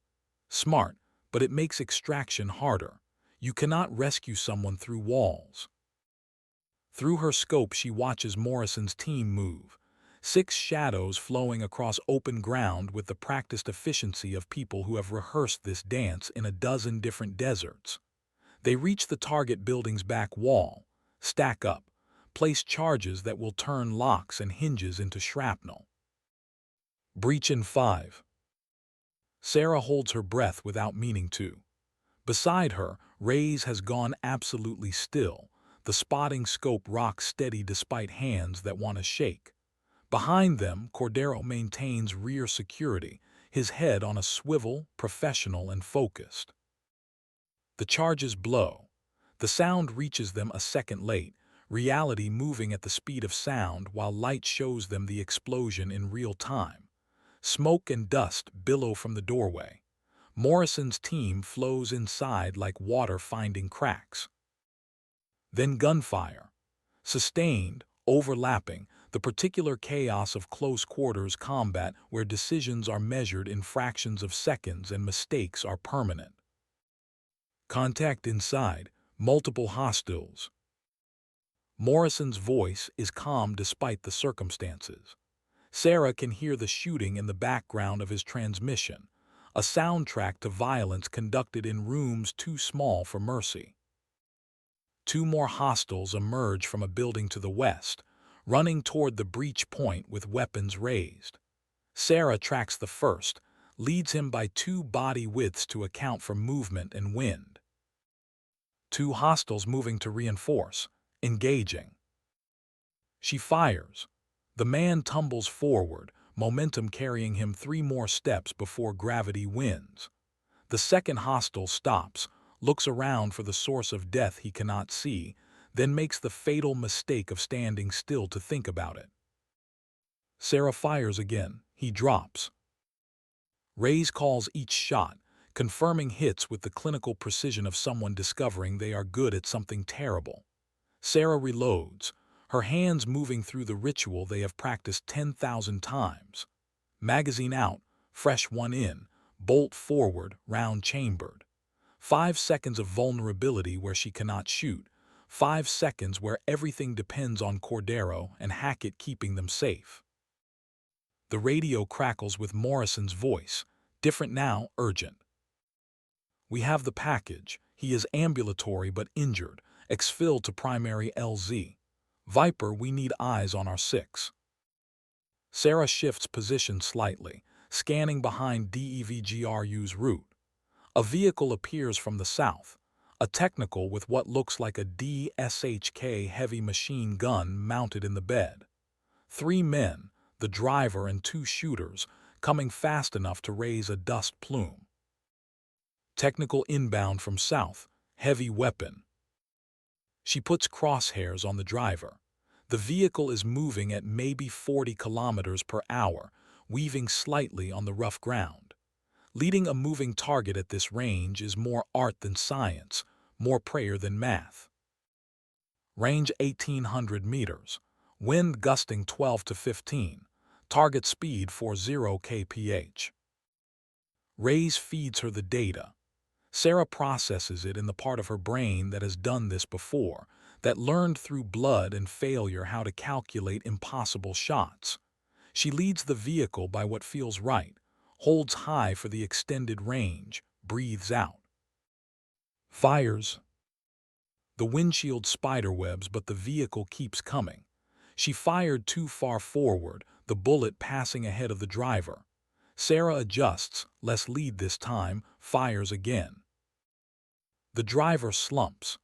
Smart, but it makes extraction harder. You cannot rescue someone through walls. Through her scope she watches Morrison's team move. 6 shadows flowing across open ground with the practiced efficiency of people who have rehearsed this dance in a dozen different deserts. They reach the target building's back wall, stack up, place charges that will turn locks and hinges into shrapnel. Breach in 5. Sarah holds her breath without meaning to. Beside her, Reyes has gone absolutely still. The spotting scope rocks steady despite hands that want to shake. Behind them, Cordero maintains rear security, his head on a swivel, professional and focused. The charges blow. The sound reaches them a second late, reality moving at the speed of sound while light shows them the explosion in real time. Smoke and dust billow from the doorway. Morrison's team flows inside like water finding cracks. Then gunfire. Sustained, overlapping, the particular chaos of close-quarters combat where decisions are measured in fractions of seconds and mistakes are permanent. Contact inside, multiple hostiles. Morrison's voice is calm despite the circumstances. Sarah can hear the shooting in the background of his transmission, a soundtrack to violence conducted in rooms too small for mercy. 2 more hostiles emerge from a building to the west, running toward the breach point with weapons raised. Sarah tracks the first, leads him by 2 body widths to account for movement and wind. 2 hostiles moving to reinforce, engaging. She fires. The man tumbles forward, momentum carrying him 3 more steps before gravity wins. The second hostile stops, looks around for the source of death he cannot see, then makes the fatal mistake of standing still to think about it. Sarah fires again. He drops. Reyes calls each shot, confirming hits with the clinical precision of someone discovering they are good at something terrible. Sarah reloads, her hands moving through the ritual they have practiced 10,000 times. Magazine out, fresh one in, bolt forward, round chambered. 5 seconds of vulnerability where she cannot shoot. 5 seconds where everything depends on Cordero and Hackett keeping them safe. The radio crackles with Morrison's voice, different now, urgent. We have the package. He is ambulatory but injured, exfil to primary LZ. Viper, we need eyes on our 6. Sarah shifts position slightly, scanning behind DEVGRU's route. A vehicle appears from the south, a technical with what looks like a DSHK heavy machine gun mounted in the bed. 3 men, the driver and 2 shooters, coming fast enough to raise a dust plume. Technical inbound from south, heavy weapon. She puts crosshairs on the driver. The vehicle is moving at maybe 40 kilometers per hour, weaving slightly on the rough ground. Leading a moving target at this range is more art than science, more prayer than math. Range 1,800 meters. Wind gusting 12 to 15. Target speed 40 kph. Reyes feeds her the data. Sarah processes it in the part of her brain that has done this before, that learned through blood and failure how to calculate impossible shots. She leads the vehicle by what feels right, holds high for the extended range, breathes out. Fires. The windshield spiderwebs, but the vehicle keeps coming. She fired too far forward, the bullet passing ahead of the driver. Sarah adjusts, less lead this time, fires again. The driver slumps.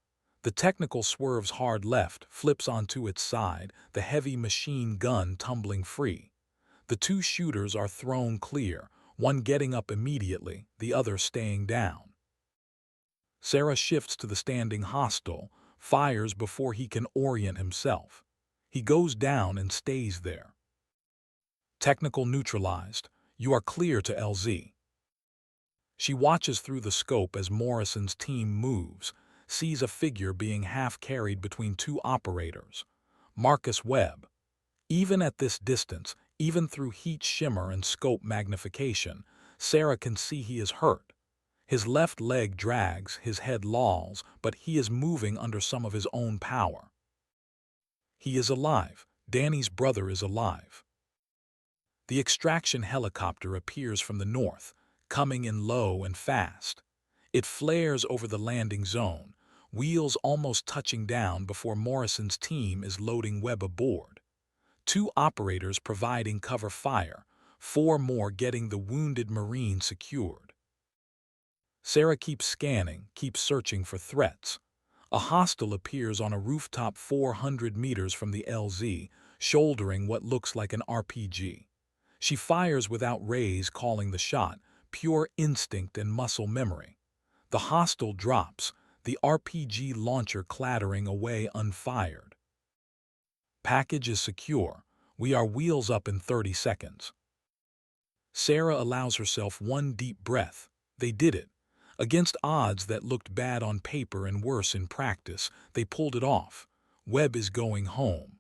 The technical swerves hard left, flips onto its side, the heavy machine gun tumbling free. The 2 shooters are thrown clear, one getting up immediately, the other staying down. Sarah shifts to the standing hostile, fires before he can orient himself. He goes down and stays there. Technical neutralized. You are clear to LZ. She watches through the scope as Morrison's team moves, sees a figure being half-carried between 2 operators. Marcus Webb. Even at this distance, even through heat shimmer and scope magnification, Sarah can see he is hurt. His left leg drags, his head lolls, but he is moving under some of his own power. He is alive. Danny's brother is alive. The extraction helicopter appears from the north, coming in low and fast. It flares over the landing zone, wheels almost touching down before Morrison's team is loading Webb aboard. 2 operators providing cover fire, 4 more getting the wounded Marine secured. Sarah keeps scanning, keeps searching for threats. A hostile appears on a rooftop 400 meters from the LZ, shouldering what looks like an RPG. She fires without Reyes calling the shot, pure instinct and muscle memory. The hostile drops, the RPG launcher clattering away unfired. Package is secure. We are wheels up in 30 seconds. Sarah allows herself one deep breath. They did it. Against odds that looked bad on paper and worse in practice, they pulled it off. Webb is going home.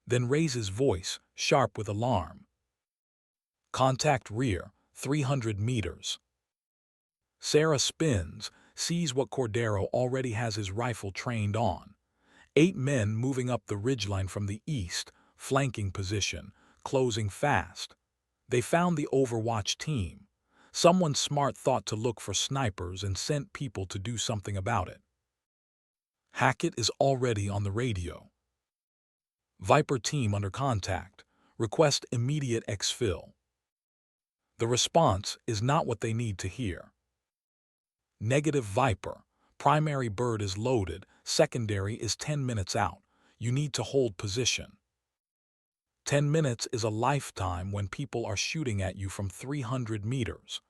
Then Reyes' voice, sharp with alarm. Contact rear, 300 meters. Sarah spins, sees what Cordero already has his rifle trained on. 8 men moving up the ridgeline from the east, flanking position, closing fast. They found the Overwatch team. Someone smart thought to look for snipers and sent people to do something about it. Hackett is already on the radio. Viper team under contact. Request immediate exfil. The response is not what they need to hear. Negative Viper. Primary bird is loaded, secondary is 10 minutes out. You need to hold position. 10 minutes is a lifetime when people are shooting at you from 300 meters.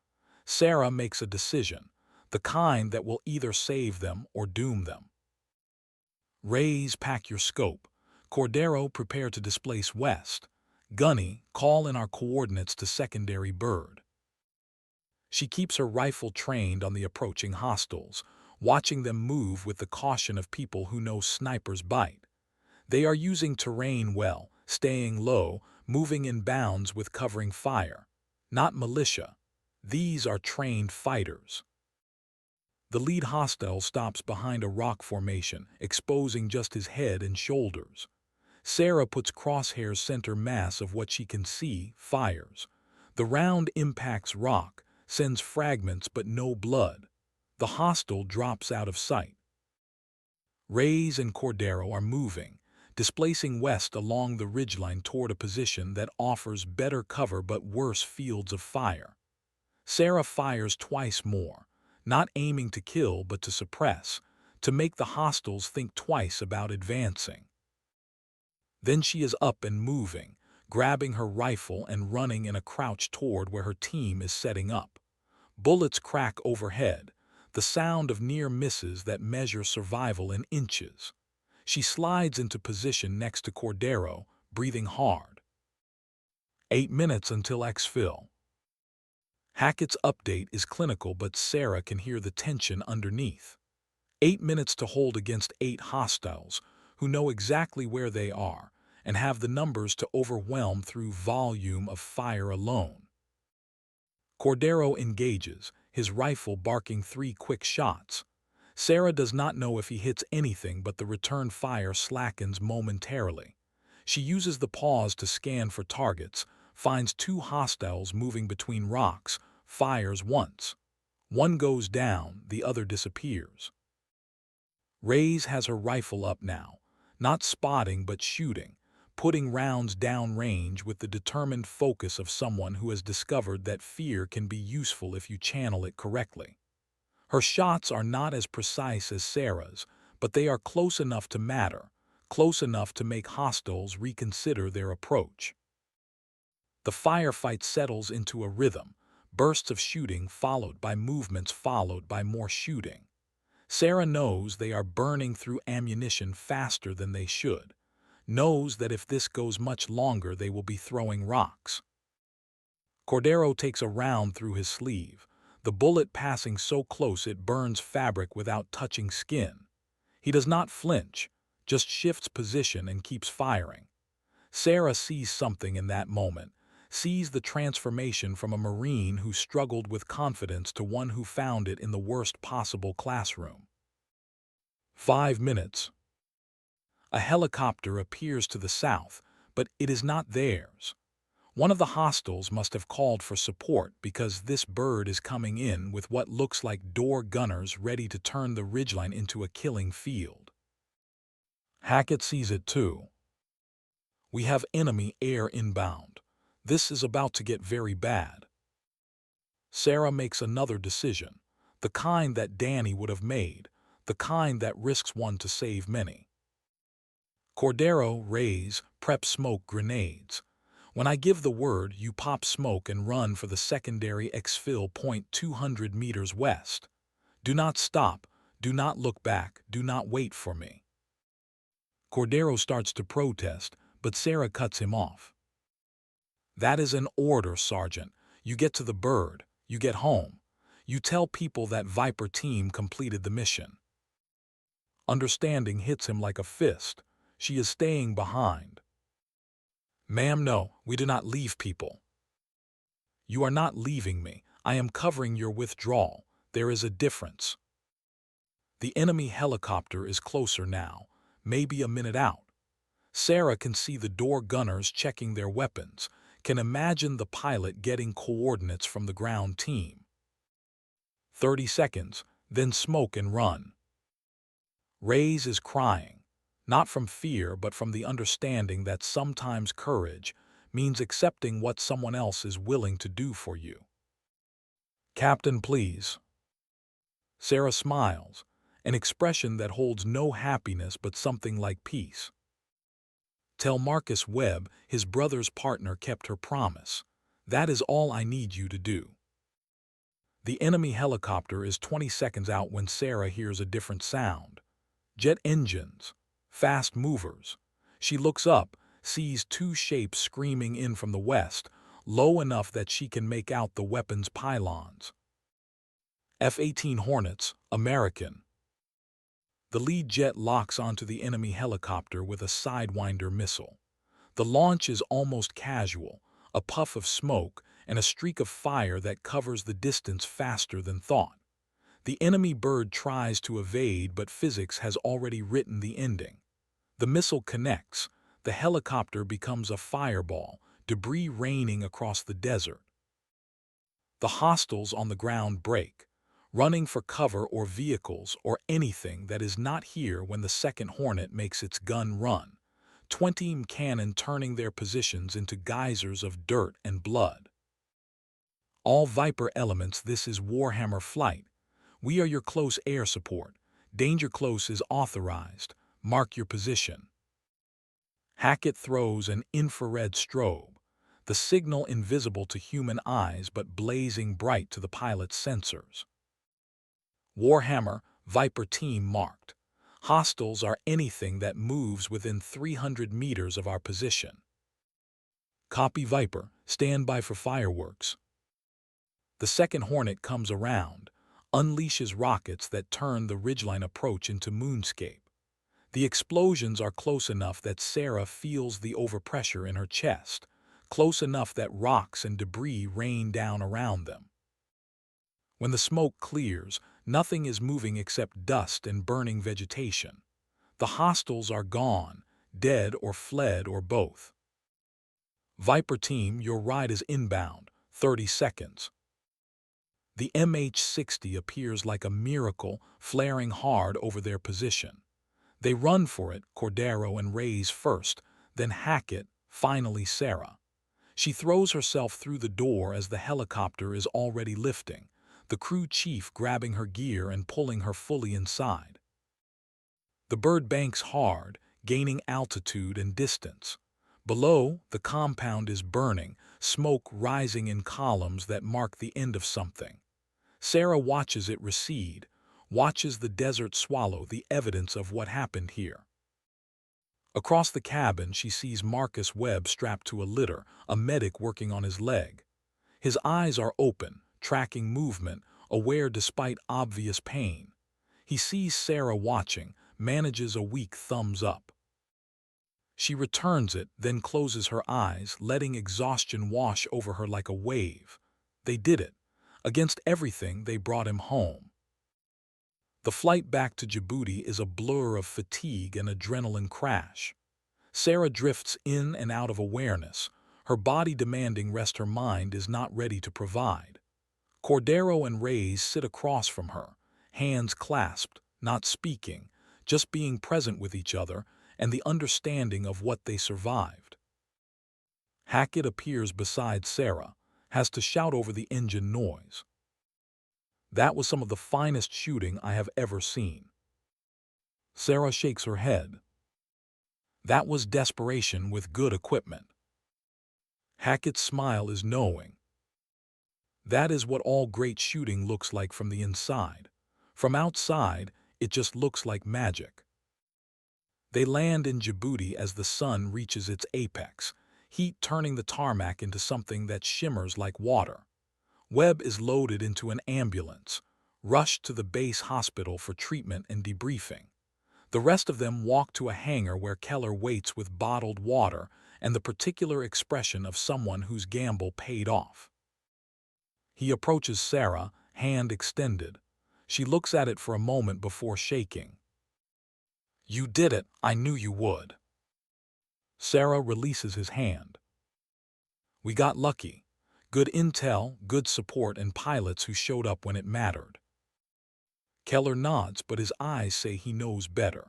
Sarah makes a decision, the kind that will either save them or doom them. Raise, pack your scope. Cordero, prepare to displace west. Gunny, call in our coordinates to secondary bird. She keeps her rifle trained on the approaching hostiles, watching them move with the caution of people who know snipers bite. They are using terrain well, staying low, moving in bounds with covering fire. Not militia. These are trained fighters. The lead hostile stops behind a rock formation, exposing just his head and shoulders. Sarah puts crosshairs center mass of what she can see, fires. The round impacts rock, sends fragments but no blood. The hostile drops out of sight. Reyes and Cordero are moving, displacing west along the ridgeline toward a position that offers better cover but worse fields of fire. Sarah fires twice more, not aiming to kill but to suppress, to make the hostiles think twice about advancing. Then she is up and moving, grabbing her rifle and running in a crouch toward where her team is setting up. Bullets crack overhead, the sound of near misses that measure survival in inches. She slides into position next to Cordero, breathing hard. 8 minutes until exfil. Hackett's update is clinical, but Sarah can hear the tension underneath. 8 minutes to hold against 8 hostiles, who know exactly where they are, and have the numbers to overwhelm through volume of fire alone. Cordero engages, his rifle barking 3 quick shots. Sarah does not know if he hits anything, but the return fire slackens momentarily. She uses the pause to scan for targets, finds 2 hostiles moving between rocks, fires once. One goes down, the other disappears. Reyes has her rifle up now, not spotting but shooting, putting rounds downrange with the determined focus of someone who has discovered that fear can be useful if you channel it correctly. Her shots are not as precise as Sarah's, but they are close enough to matter, close enough to make hostiles reconsider their approach. The firefight settles into a rhythm, bursts of shooting followed by movements followed by more shooting. Sarah knows they are burning through ammunition faster than they should, knows that if this goes much longer they will be throwing rocks. Cordero takes a round through his sleeve, the bullet passing so close it burns fabric without touching skin. He does not flinch, just shifts position and keeps firing. Sarah sees something in that moment, sees the transformation from a Marine who struggled with confidence to one who found it in the worst possible classroom. 5 minutes. A helicopter appears to the south, but it is not theirs. One of the hostiles must have called for support because this bird is coming in with what looks like door gunners ready to turn the ridgeline into a killing field. Hackett sees it too. We have enemy air inbound. This is about to get very bad. Sarah makes another decision, the kind that Danny would have made, the kind that risks one to save many. Cordero, Reyes, prep smoke grenades. When I give the word, you pop smoke and run for the secondary exfil point 200 meters west. Do not stop, do not look back, do not wait for me. Cordero starts to protest, but Sarah cuts him off. That is an order, Sergeant. You get to the bird, you get home. You tell people that Viper team completed the mission. Understanding hits him like a fist. She is staying behind. Ma'am, no, we do not leave people. You are not leaving me. I am covering your withdrawal. There is a difference. The enemy helicopter is closer now, maybe a minute out. Sarah can see the door gunners checking their weapons, can imagine the pilot getting coordinates from the ground team. 30 seconds, then smoke and run. Reyes is crying, not from fear but from the understanding that sometimes courage, means accepting what someone else is willing to do for you. Captain, please. Sarah smiles, an expression that holds no happiness but something like peace. Tell Marcus Webb his brother's partner kept her promise. That is all I need you to do. The enemy helicopter is 20 seconds out when Sarah hears a different sound. Jet engines. Fast movers. She looks up, sees two shapes screaming in from the west, low enough that she can make out the weapon's pylons. F-18 Hornets, American. The lead jet locks onto the enemy helicopter with a Sidewinder missile. The launch is almost casual, a puff of smoke and a streak of fire that covers the distance faster than thought. The enemy bird tries to evade, but physics has already written the ending. The missile connects. The helicopter becomes a fireball, debris raining across the desert. The hostiles on the ground break, running for cover or vehicles or anything that is not here when the second Hornet makes its gun run. 20 cannon turning their positions into geysers of dirt and blood. All Viper elements, this is Warhammer Flight. We are your close air support. Danger close is authorized. Mark your position. Hackett throws an infrared strobe, the signal invisible to human eyes but blazing bright to the pilot's sensors. Warhammer, Viper team marked. Hostiles are anything that moves within 300 meters of our position. Copy Viper, stand by for fireworks. The second Hornet comes around, unleashes rockets that turn the ridgeline approach into moonscape. The explosions are close enough that Sarah feels the overpressure in her chest, close enough that rocks and debris rain down around them. When the smoke clears, nothing is moving except dust and burning vegetation. The hostiles are gone, dead or fled or both. Viper team, your ride is inbound, 30 seconds. The MH-60 appears like a miracle, flaring hard over their position. They run for it, Cordero and Reyes first, then Hackett, finally Sarah. She throws herself through the door as the helicopter is already lifting, the crew chief grabbing her gear and pulling her fully inside. The bird banks hard, gaining altitude and distance. Below, the compound is burning, smoke rising in columns that mark the end of something. Sarah watches it recede, watches the desert swallow the evidence of what happened here. Across the cabin, she sees Marcus Webb strapped to a litter, a medic working on his leg. His eyes are open, tracking movement, aware despite obvious pain. He sees Sarah watching, manages a weak thumbs up. She returns it, then closes her eyes, letting exhaustion wash over her like a wave. They did it. Against everything, they brought him home. The flight back to Djibouti is a blur of fatigue and adrenaline crash. Sarah drifts in and out of awareness, her body demanding rest her mind is not ready to provide. Cordero and Reyes sit across from her, hands clasped, not speaking, just being present with each other and the understanding of what they survived. Hackett appears beside Sarah, has to shout over the engine noise. That was some of the finest shooting I have ever seen. Sarah shakes her head. That was desperation with good equipment. Hackett's smile is knowing. That is what all great shooting looks like from the inside. From outside, it just looks like magic. They land in Djibouti as the sun reaches its apex, heat turning the tarmac into something that shimmers like water. Webb is loaded into an ambulance, rushed to the base hospital for treatment and debriefing. The rest of them walk to a hangar where Keller waits with bottled water and the particular expression of someone whose gamble paid off. He approaches Sarah, hand extended. She looks at it for a moment before shaking. You did it, I knew you would. Sarah releases his hand. We got lucky. Good intel, good support, and pilots who showed up when it mattered. Keller nods, but his eyes say he knows better.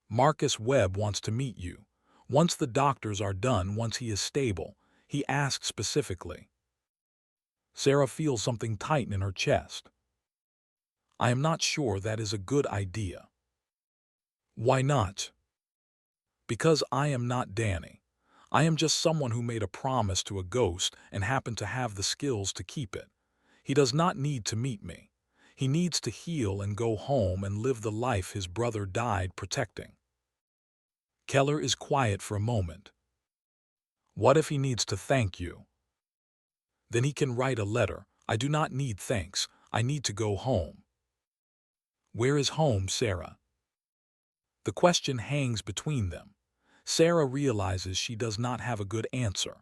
Marcus Webb wants to meet you. Once the doctors are done, once he is stable, he asked specifically. Sarah feels something tighten in her chest. I am not sure that is a good idea. Why not? Because I am not Danny. I am just someone who made a promise to a ghost and happened to have the skills to keep it. He does not need to meet me. He needs to heal and go home and live the life his brother died protecting. Keller is quiet for a moment. What if he needs to thank you? Then he can write a letter. I do not need thanks. I need to go home. Where is home, Sarah? The question hangs between them. Sarah realizes she does not have a good answer.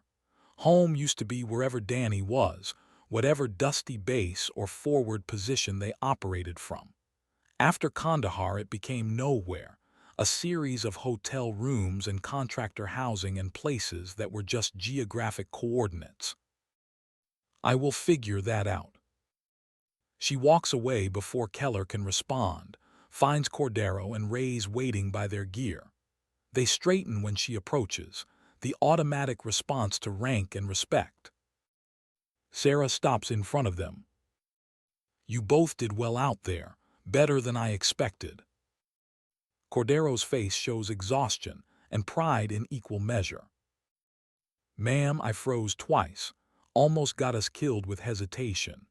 Home used to be wherever Danny was, whatever dusty base or forward position they operated from. After Kandahar, it became nowhere, a series of hotel rooms and contractor housing and places that were just geographic coordinates. I will figure that out. She walks away before Keller can respond, finds Cordero and Reyes waiting by their gear. They straighten when she approaches, the automatic response to rank and respect. Sarah stops in front of them. You both did well out there, better than I expected. Cordero's face shows exhaustion and pride in equal measure. Ma'am, I froze twice, almost got us killed with hesitation.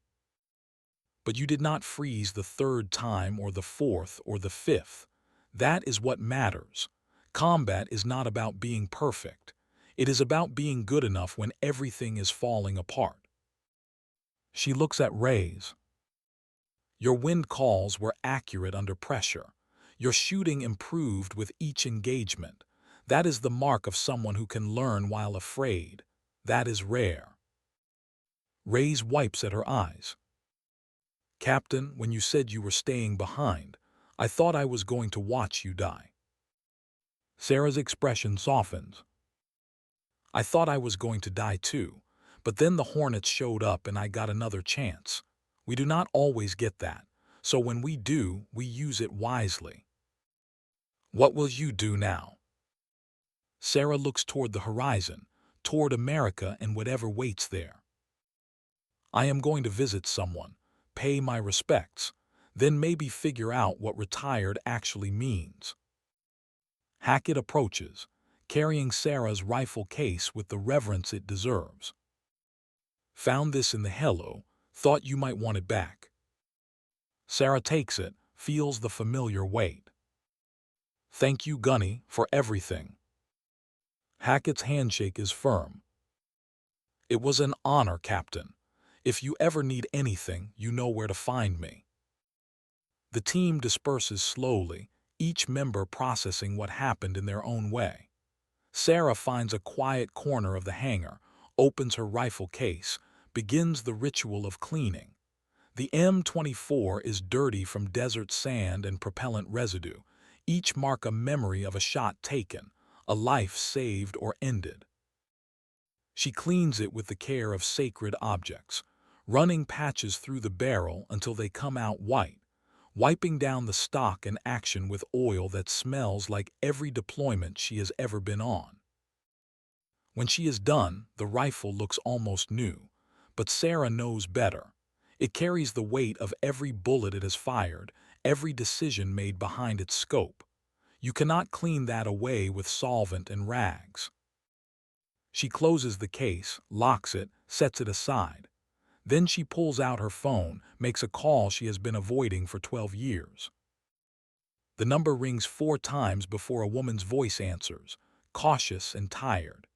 But you did not freeze the third time or the fourth or the fifth. That is what matters. Combat is not about being perfect. It is about being good enough when everything is falling apart. She looks at Reyes. Your wind calls were accurate under pressure. Your shooting improved with each engagement. That is the mark of someone who can learn while afraid. That is rare. Reyes wipes at her eyes. Captain, when you said you were staying behind, I thought I was going to watch you die. Sarah's expression softens. I thought I was going to die too, but then the Hornets showed up and I got another chance. We do not always get that, so when we do, we use it wisely. What will you do now? Sarah looks toward the horizon, toward America and whatever waits there. I am going to visit someone, pay my respects, then maybe figure out what retired actually means. Hackett approaches, carrying Sarah's rifle case with the reverence it deserves. Found this in the helo, thought you might want it back. Sarah takes it, feels the familiar weight. Thank you, Gunny, for everything. Hackett's handshake is firm. It was an honor, Captain. If you ever need anything, you know where to find me. The team disperses slowly, each member processing what happened in their own way. Sarah finds a quiet corner of the hangar, opens her rifle case, begins the ritual of cleaning. The M24 is dirty from desert sand and propellant residue, each mark a memory of a shot taken, a life saved or ended. She cleans it with the care of sacred objects, running patches through the barrel until they come out white, wiping down the stock and action with oil that smells like every deployment she has ever been on. When she is done, the rifle looks almost new, but Sarah knows better. It carries the weight of every bullet it has fired, every decision made behind its scope. You cannot clean that away with solvent and rags. She closes the case, locks it, sets it aside. Then she pulls out her phone, makes a call she has been avoiding for 12 years. The number rings 4 times before a woman's voice answers, cautious and tired.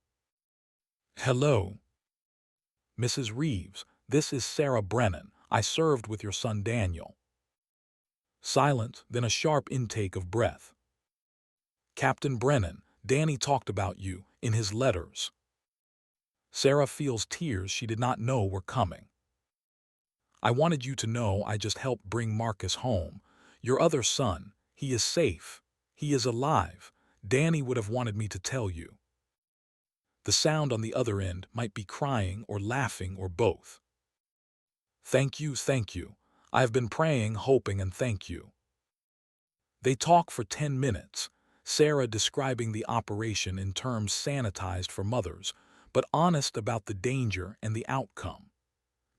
Hello. Mrs. Reeves, this is Sarah Brennan. I served with your son Daniel. Silence, then a sharp intake of breath. Captain Brennan, Danny talked about you in his letters. Sarah feels tears she did not know were coming. I wanted you to know I just helped bring Marcus home. Your other son, he is safe. He is alive. Danny would have wanted me to tell you. The sound on the other end might be crying or laughing or both. Thank you, thank you. I have been praying, hoping, and thank you. They talk for 10 minutes. Sarah describing the operation in terms sanitized for mothers, but honest about the danger and the outcome.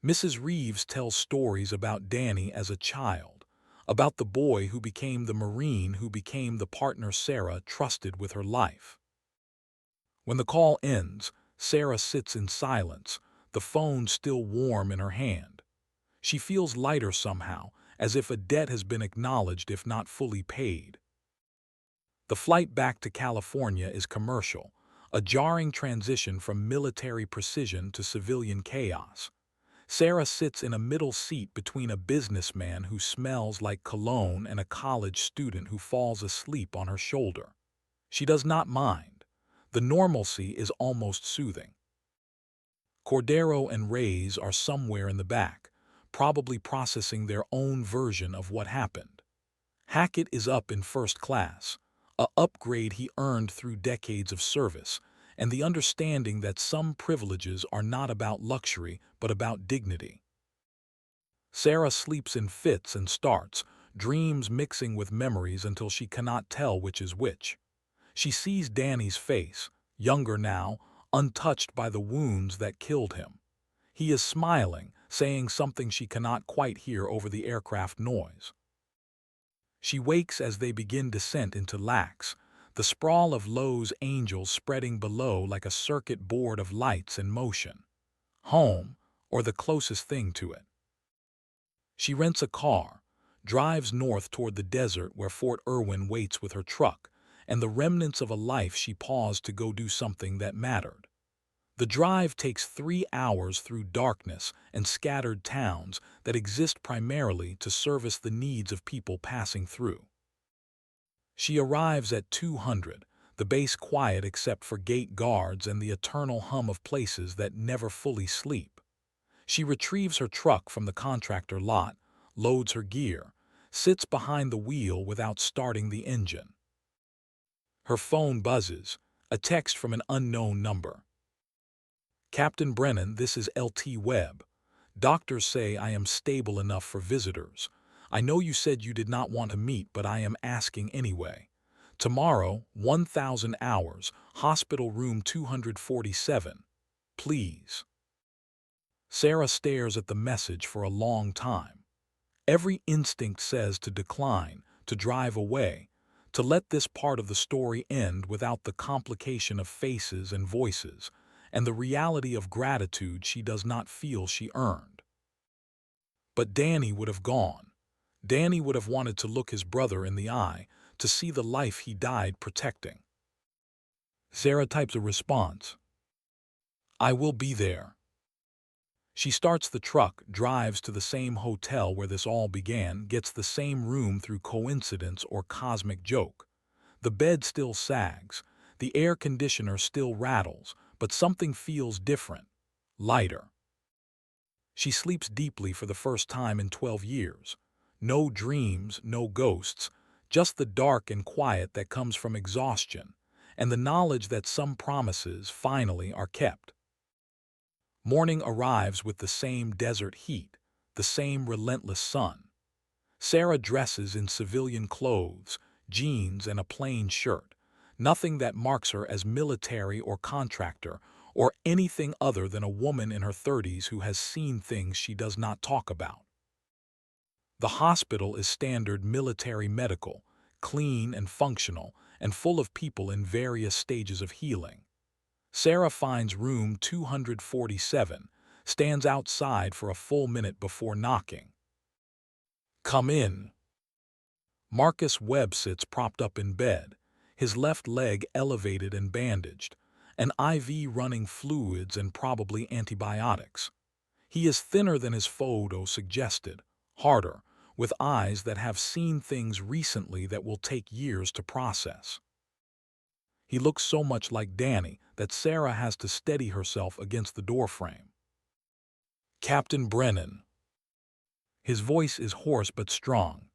Mrs. Reeves tells stories about Danny as a child, about the boy who became the Marine who became the partner Sarah trusted with her life. When the call ends, Sarah sits in silence, the phone still warm in her hand. She feels lighter somehow, as if a debt has been acknowledged if not fully paid. The flight back to California is commercial, a jarring transition from military precision to civilian chaos. Sarah sits in a middle seat between a businessman who smells like cologne and a college student who falls asleep on her shoulder. She does not mind. The normalcy is almost soothing. Cordero and Reyes are somewhere in the back, probably processing their own version of what happened. Hackett is up in first class, a upgrade he earned through decades of service, and the understanding that some privileges are not about luxury but about dignity. Sarah sleeps in fits and starts, dreams mixing with memories until she cannot tell which is which. She sees Danny's face, younger now, untouched by the wounds that killed him. He is smiling, saying something she cannot quite hear over the aircraft noise. She wakes as they begin descent into Lax, the sprawl of Lowe's angels spreading below like a circuit board of lights in motion. Home, or the closest thing to it. She rents a car, drives north toward the desert where Fort Irwin waits with her truck, and the remnants of a life she paused to go do something that mattered. The drive takes 3 hours through darkness and scattered towns that exist primarily to service the needs of people passing through. She arrives at 200, the base quiet except for gate guards and the eternal hum of places that never fully sleep. She retrieves her truck from the contractor lot, loads her gear, sits behind the wheel without starting the engine. Her phone buzzes, a text from an unknown number. Captain Brennan, this is LT Webb. Doctors say I am stable enough for visitors. I know you said you did not want to meet, but I am asking anyway. Tomorrow, 1,000 hours, hospital room 247. Please. Sarah stares at the message for a long time. Every instinct says to decline, to drive away, to let this part of the story end without the complication of faces and voices, and the reality of gratitude she does not feel she earned. But Danny would have gone. Danny would have wanted to look his brother in the eye, to see the life he died protecting. Sarah types a response. I will be there. She starts the truck, drives to the same hotel where this all began, gets the same room through coincidence or cosmic joke. The bed still sags, the air conditioner still rattles, but something feels different, lighter. She sleeps deeply for the first time in 12 years. No dreams, no ghosts, just the dark and quiet that comes from exhaustion, and the knowledge that some promises, finally, are kept. Morning arrives with the same desert heat, the same relentless sun. Sarah dresses in civilian clothes, jeans and a plain shirt, nothing that marks her as military or contractor or anything other than a woman in her 30s who has seen things she does not talk about. The hospital is standard military medical, clean and functional, and full of people in various stages of healing. Sarah finds room 247, stands outside for a full minute before knocking. Come in. Marcus Webb sits propped up in bed, his left leg elevated and bandaged, an IV running fluids and probably antibiotics. He is thinner than his photo suggested, harder, with eyes that have seen things recently that will take years to process. He looks so much like Danny that Sarah has to steady herself against the doorframe. Captain Brennan. His voice is hoarse but strong.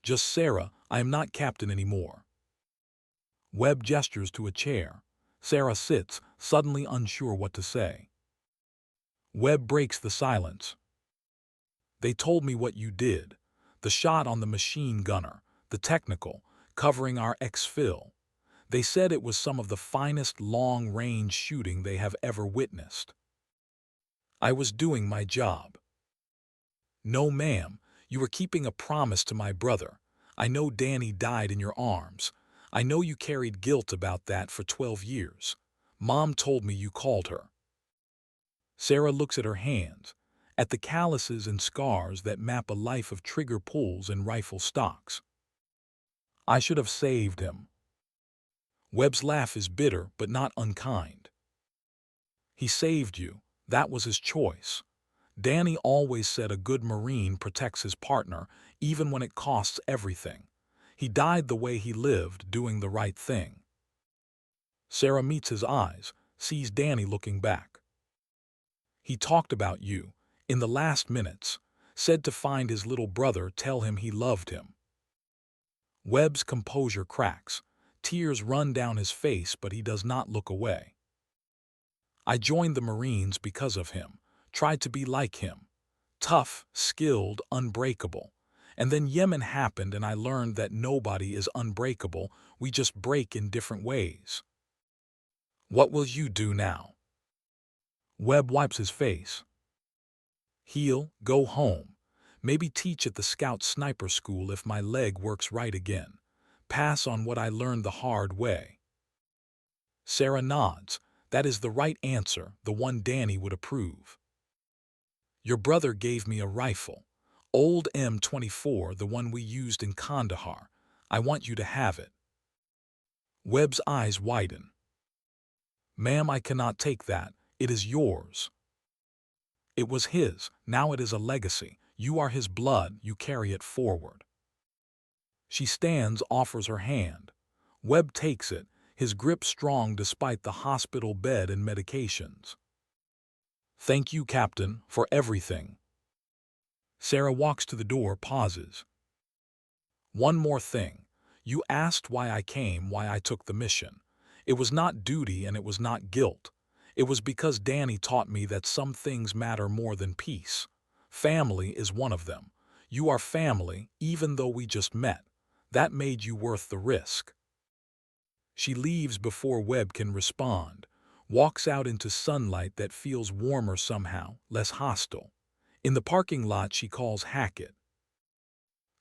Just Sarah, I am not captain anymore. Webb gestures to a chair. Sarah sits, suddenly unsure what to say. Webb breaks the silence. They told me what you did. The shot on the machine gunner, the technical, covering our exfil. They said it was some of the finest long-range shooting they have ever witnessed. I was doing my job. No, ma'am, you were keeping a promise to my brother. I know Danny died in your arms. I know you carried guilt about that for 12 years. Mom told me you called her. Sarah looks at her hands, at the calluses and scars that map a life of trigger pulls and rifle stocks. I should have saved him. Webb's laugh is bitter but not unkind. He saved you. That was his choice. Danny always said a good Marine protects his partner, even when it costs everything. He died the way he lived, doing the right thing. Sarah meets his eyes, sees Danny looking back. He talked about you, in the last minutes, said to find his little brother, tell him he loved him. Webb's composure cracks. Tears run down his face, but he does not look away. I joined the Marines because of him, tried to be like him. Tough, skilled, unbreakable. And then Yemen happened and I learned that nobody is unbreakable, we just break in different ways. What will you do now? Webb wipes his face. Heal, go home. Maybe teach at the Scout Sniper School if my leg works right again. Pass on what I learned the hard way. Sarah nods. That is the right answer, the one Danny would approve. Your brother gave me a rifle. Old M24, the one we used in Kandahar. I want you to have it. Webb's eyes widen. Ma'am, I cannot take that. It is yours. It was his. Now it is a legacy. You are his blood. You carry it forward. She stands, offers her hand. Webb takes it, his grip strong despite the hospital bed and medications. Thank you, Captain, for everything. Sarah walks to the door, pauses. One more thing. You asked why I came, why I took the mission. It was not duty and it was not guilt. It was because Danny taught me that some things matter more than peace. Family is one of them. You are family, even though we just met. That made you worth the risk. She leaves before Webb can respond, walks out into sunlight that feels warmer somehow, less hostile. In the parking lot, she calls Hackett.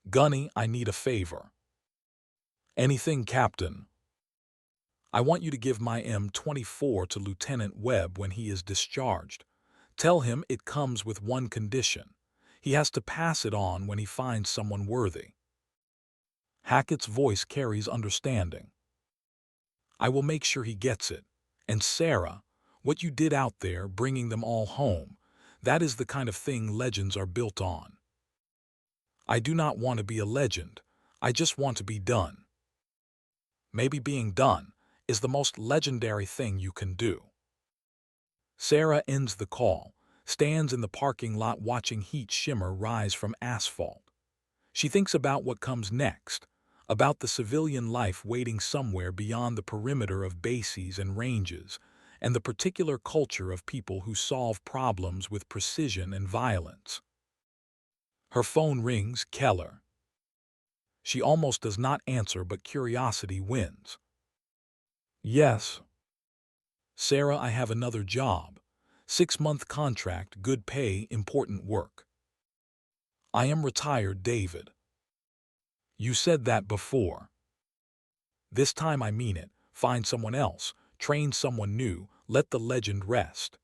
Gunny, I need a favor. Anything, Captain. I want you to give my M24 to Lieutenant Webb when he is discharged. Tell him it comes with one condition. He has to pass it on when he finds someone worthy. Hackett's voice carries understanding. I will make sure he gets it. And Sarah, what you did out there, bringing them all home, that is the kind of thing legends are built on. I do not want to be a legend. I just want to be done. Maybe being done is the most legendary thing you can do. Sarah ends the call, stands in the parking lot watching heat shimmer rise from asphalt. She thinks about what comes next, about the civilian life waiting somewhere beyond the perimeter of bases and ranges, and the particular culture of people who solve problems with precision and violence. Her phone rings. Keller. She almost does not answer, but curiosity wins. Yes. Sarah, I have another job. 6-month contract, good pay, important work. I am retired, David. You said that before. This time I mean it. Find someone else, train someone new, let the legend rest.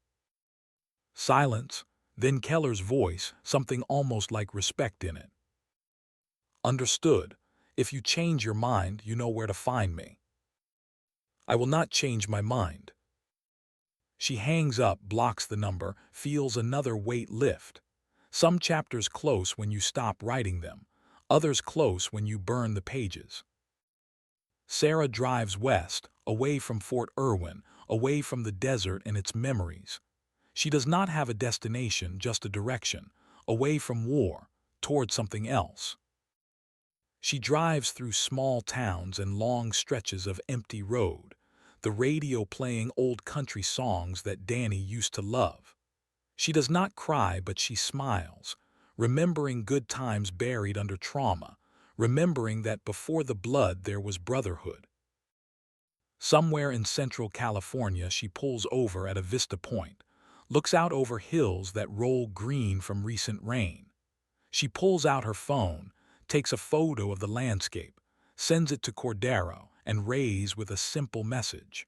Silence, then Keller's voice, something almost like respect in it. Understood. If you change your mind, you know where to find me. I will not change my mind. She hangs up, blocks the number, feels another weight lift. Some chapters close when you stop writing them, others close when you burn the pages. Sarah drives west, away from Fort Irwin, away from the desert and its memories. She does not have a destination, just a direction, away from war, toward something else. She drives through small towns and long stretches of empty road, the radio playing old country songs that Danny used to love. She does not cry, but she smiles, remembering good times buried under trauma, remembering that before the blood there was brotherhood. Somewhere in central California, she pulls over at a vista point, looks out over hills that roll green from recent rain. She pulls out her phone, takes a photo of the landscape, sends it to Cordero and Reyes with a simple message.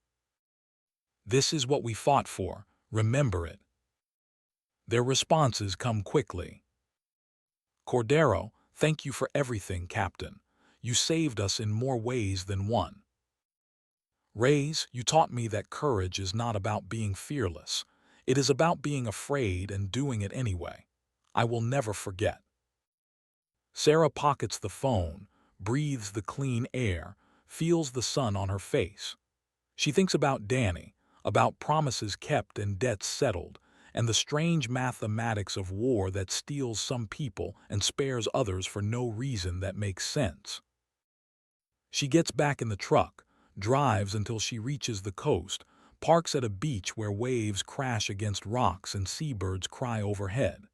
"This is what we fought for, remember it." Their responses come quickly. "Cordero, thank you for everything, Captain. You saved us in more ways than one." "Reyes, you taught me that courage is not about being fearless. It is about being afraid and doing it anyway. I will never forget." Sarah pockets the phone, breathes the clean air, feels the sun on her face. She thinks about Danny, about promises kept and debts settled, and the strange mathematics of war that steals some people and spares others for no reason that makes sense. She gets back in the truck, drives until she reaches the coast, parks at a beach where waves crash against rocks and seabirds cry overhead.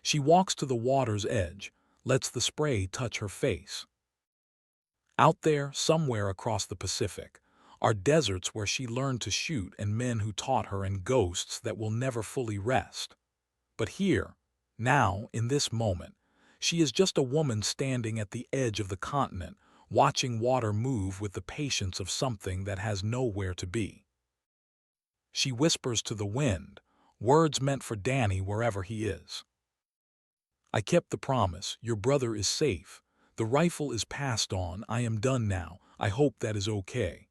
She walks to the water's edge, lets the spray touch her face. Out there, somewhere across the Pacific, are deserts where she learned to shoot and men who taught her and ghosts that will never fully rest. But here, now, in this moment, she is just a woman standing at the edge of the continent, watching water move with the patience of something that has nowhere to be. She whispers to the wind, words meant for Danny wherever he is. "I kept the promise. Your brother is safe. The rifle is passed on. I am done now. I hope that is okay."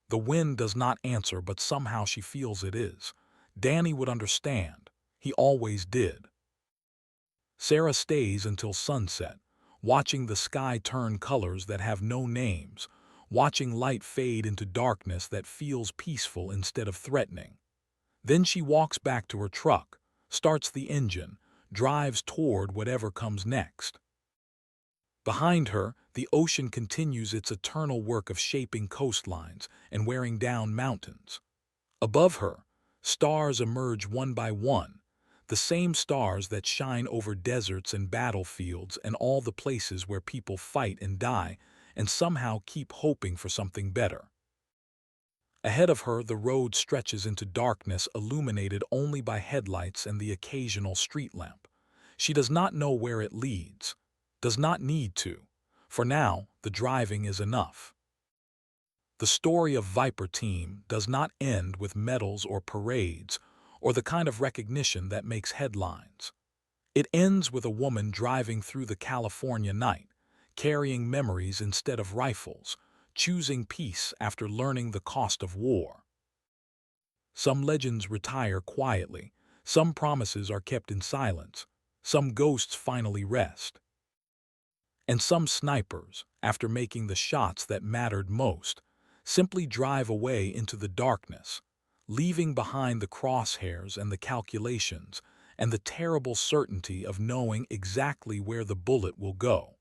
The wind does not answer, but somehow she feels it is. Danny would understand. He always did. Sarah stays until sunset, watching the sky turn colors that have no names, watching light fade into darkness that feels peaceful instead of threatening. Then she walks back to her truck, starts the engine, drives toward whatever comes next. Behind her, the ocean continues its eternal work of shaping coastlines and wearing down mountains. Above her, stars emerge one by one, the same stars that shine over deserts and battlefields and all the places where people fight and die and somehow keep hoping for something better. Ahead of her, the road stretches into darkness, illuminated only by headlights and the occasional street lamp. She does not know where it leads, does not need to. For now, the driving is enough. The story of Viper Team does not end with medals or parades or the kind of recognition that makes headlines. It ends with a woman driving through the California night, carrying memories instead of rifles, choosing peace after learning the cost of war. Some legends retire quietly, some promises are kept in silence, some ghosts finally rest. And some snipers, after making the shots that mattered most, simply drive away into the darkness, leaving behind the crosshairs and the calculations and the terrible certainty of knowing exactly where the bullet will go.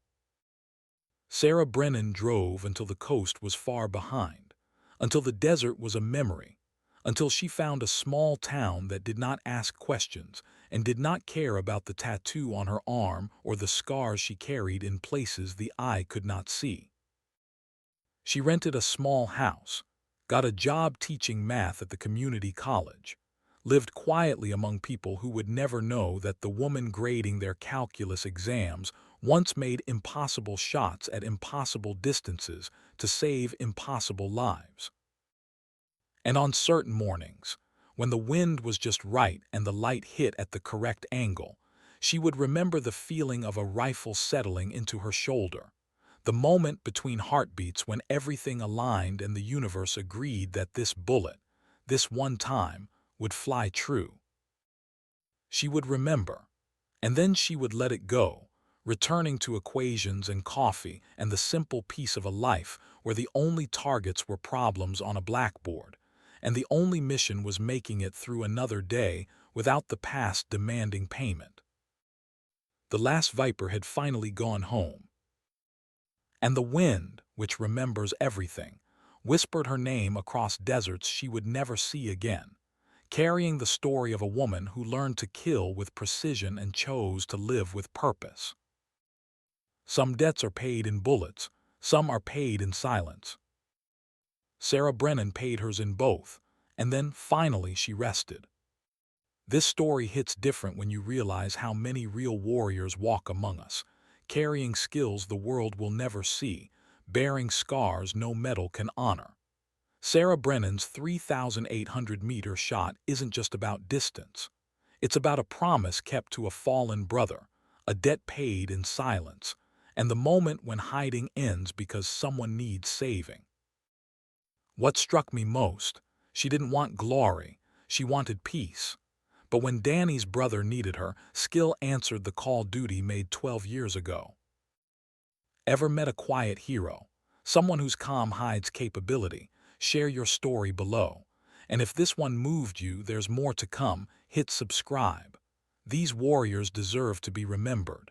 Sarah Brennan drove until the coast was far behind, until the desert was a memory, until she found a small town that did not ask questions and did not care about the tattoo on her arm or the scars she carried in places the eye could not see. She rented a small house, got a job teaching math at the community college, lived quietly among people who would never know that the woman grading their calculus exams once made impossible shots at impossible distances to save impossible lives. And on certain mornings, when the wind was just right and the light hit at the correct angle, she would remember the feeling of a rifle settling into her shoulder, the moment between heartbeats when everything aligned and the universe agreed that this bullet, this one time, would fly true. She would remember, and then she would let it go, returning to equations and coffee and the simple piece of a life where the only targets were problems on a blackboard, and the only mission was making it through another day without the past demanding payment. The last Viper had finally gone home. And the wind, which remembers everything, whispered her name across deserts she would never see again, carrying the story of a woman who learned to kill with precision and chose to live with purpose. Some debts are paid in bullets, some are paid in silence. Sarah Brennan paid hers in both, and then finally she rested. This story hits different when you realize how many real warriors walk among us, carrying skills the world will never see, bearing scars no medal can honor. Sarah Brennan's 3,800-meter shot isn't just about distance. It's about a promise kept to a fallen brother, a debt paid in silence, and the moment when hiding ends because someone needs saving. What struck me most, she didn't want glory, she wanted peace. But when Danny's brother needed her, skill answered the call duty made 12 years ago. Ever met a quiet hero? Someone whose calm hides capability? Share your story below. And if this one moved you, there's more to come. Hit subscribe. These warriors deserve to be remembered.